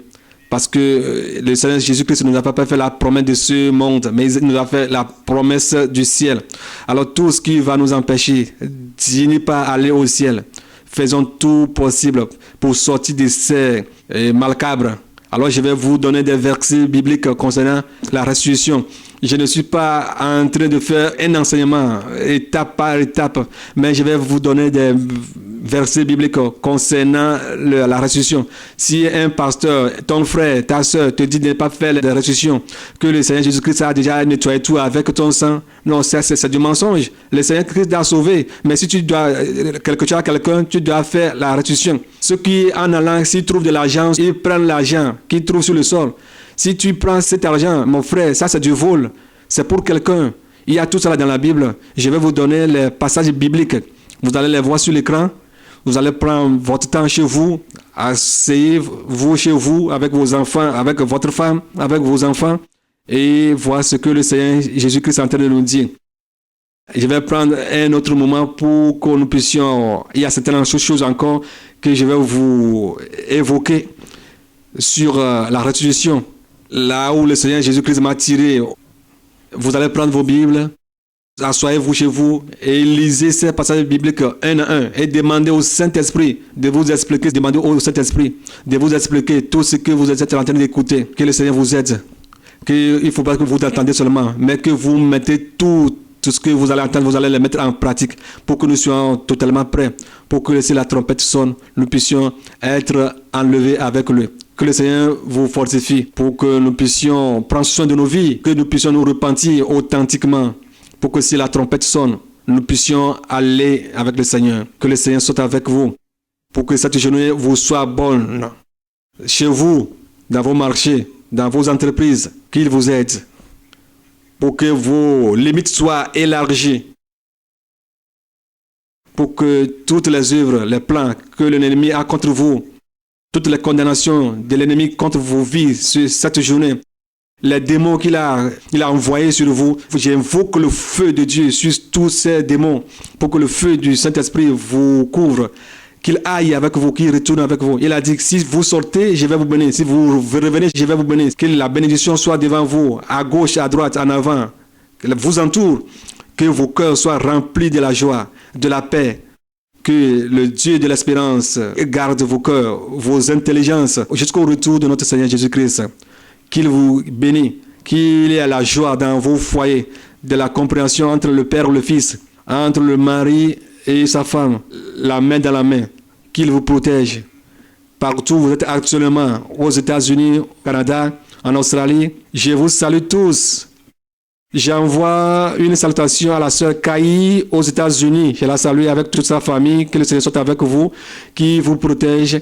Parce que le Seigneur Jésus-Christ ne nous a pas fait la promesse de ce monde, mais il nous a fait la promesse du ciel. Alors tout ce qui va nous empêcher de n'y pas aller au ciel, faisons tout possible pour sortir de ces malcabres. Alors je vais vous donner des versets bibliques concernant la restitution. Je ne suis pas en train de faire un enseignement étape par étape, mais je vais vous donner des versets bibliques concernant la restitution. Si un pasteur, ton frère, ta soeur te dit de ne pas faire la restitution, que le Seigneur Jésus-Christ a déjà nettoyé tout avec ton sang, non, c'est du mensonge. Le Seigneur Christ t'a sauvé, mais si tu dois quelque chose à quelqu'un, tu dois faire la restitution. Ceux qui en allant, s'ils trouvent de l'argent, ils prennent l'argent qu'ils trouvent sur le sol. Si tu prends cet argent, mon frère, ça c'est du vol. C'est pour quelqu'un. Il y a tout ça dans la Bible. Je vais vous donner les passages bibliques. Vous allez les voir sur l'écran. Vous allez prendre votre temps chez vous. Asseyez-vous chez vous avec vos enfants, avec votre femme, avec vos enfants. Et voir ce que le Seigneur Jésus-Christ est en train de nous dire. Je vais prendre un autre moment pour que nous puissions... Il y a certaines choses encore que je vais vous évoquer sur la restitution. Là où le Seigneur Jésus-Christ m'a tiré, vous allez prendre vos Bibles, asseyez-vous chez vous et lisez ces passages bibliques un à un et demandez au Saint-Esprit de vous expliquer, demandez au Saint-Esprit de vous expliquer tout ce que vous êtes en train d'écouter, que le Seigneur vous aide, qu'il ne faut pas que vous attendez seulement, mais que vous mettez tout ce que vous allez entendre, vous allez le mettre en pratique pour que nous soyons totalement prêts, pour que si la trompette sonne, nous puissions être enlevés avec lui. Que le Seigneur vous fortifie pour que nous puissions prendre soin de nos vies, que nous puissions nous repentir authentiquement, pour que si la trompette sonne, nous puissions aller avec le Seigneur. Que le Seigneur soit avec vous, pour que cette journée vous soit bonne. Chez vous, dans vos marchés, dans vos entreprises, qu'il vous aide. pour que vos limites soient élargies, pour que toutes les œuvres, les plans que l'ennemi a contre vous, toutes les condamnations de l'ennemi contre vos vies sur cette journée, les démons qu'il a envoyés sur vous, j'invoque le feu de Dieu sur tous ces démons pour que le feu du Saint-Esprit vous couvre, qu'il aille avec vous, qu'il retourne avec vous. Il a dit que si vous sortez, je vais vous bénir. Si vous revenez, je vais vous bénir. Que la bénédiction soit devant vous, à gauche, à droite, en avant, qu'elle vous entoure, que vos cœurs soient remplis de la joie, de la paix. Que le Dieu de l'espérance garde vos cœurs, vos intelligences jusqu'au retour de notre Seigneur Jésus-Christ. Qu'il vous bénisse, qu'il y ait la joie dans vos foyers, de la compréhension entre le Père et le Fils, entre le mari et sa femme, la main dans la main, qu'il vous protège. Partout où vous êtes actuellement, aux États-Unis, au Canada, en Australie, je vous salue tous. J'envoie une salutation à la sœur Kaï aux États-Unis. Je la salue avec toute sa famille. Que le Seigneur soit avec vous, qui vous protège,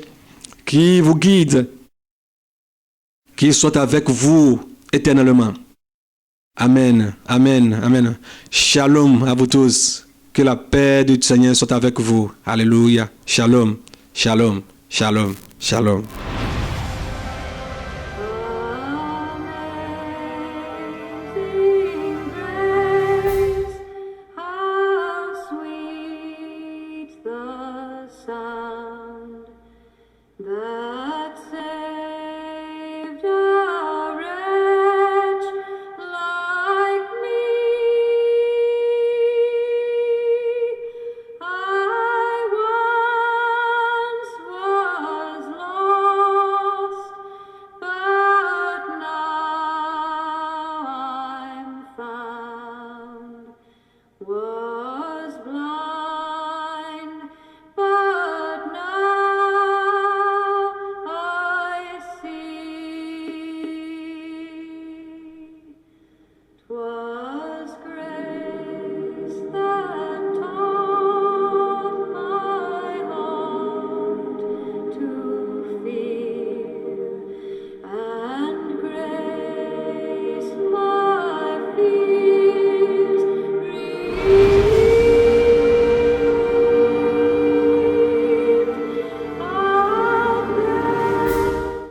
qui vous guide, qui soit avec vous éternellement. Amen, amen, amen. Shalom à vous tous. Que la paix du Seigneur soit avec vous. Alléluia. Shalom, shalom, shalom, shalom.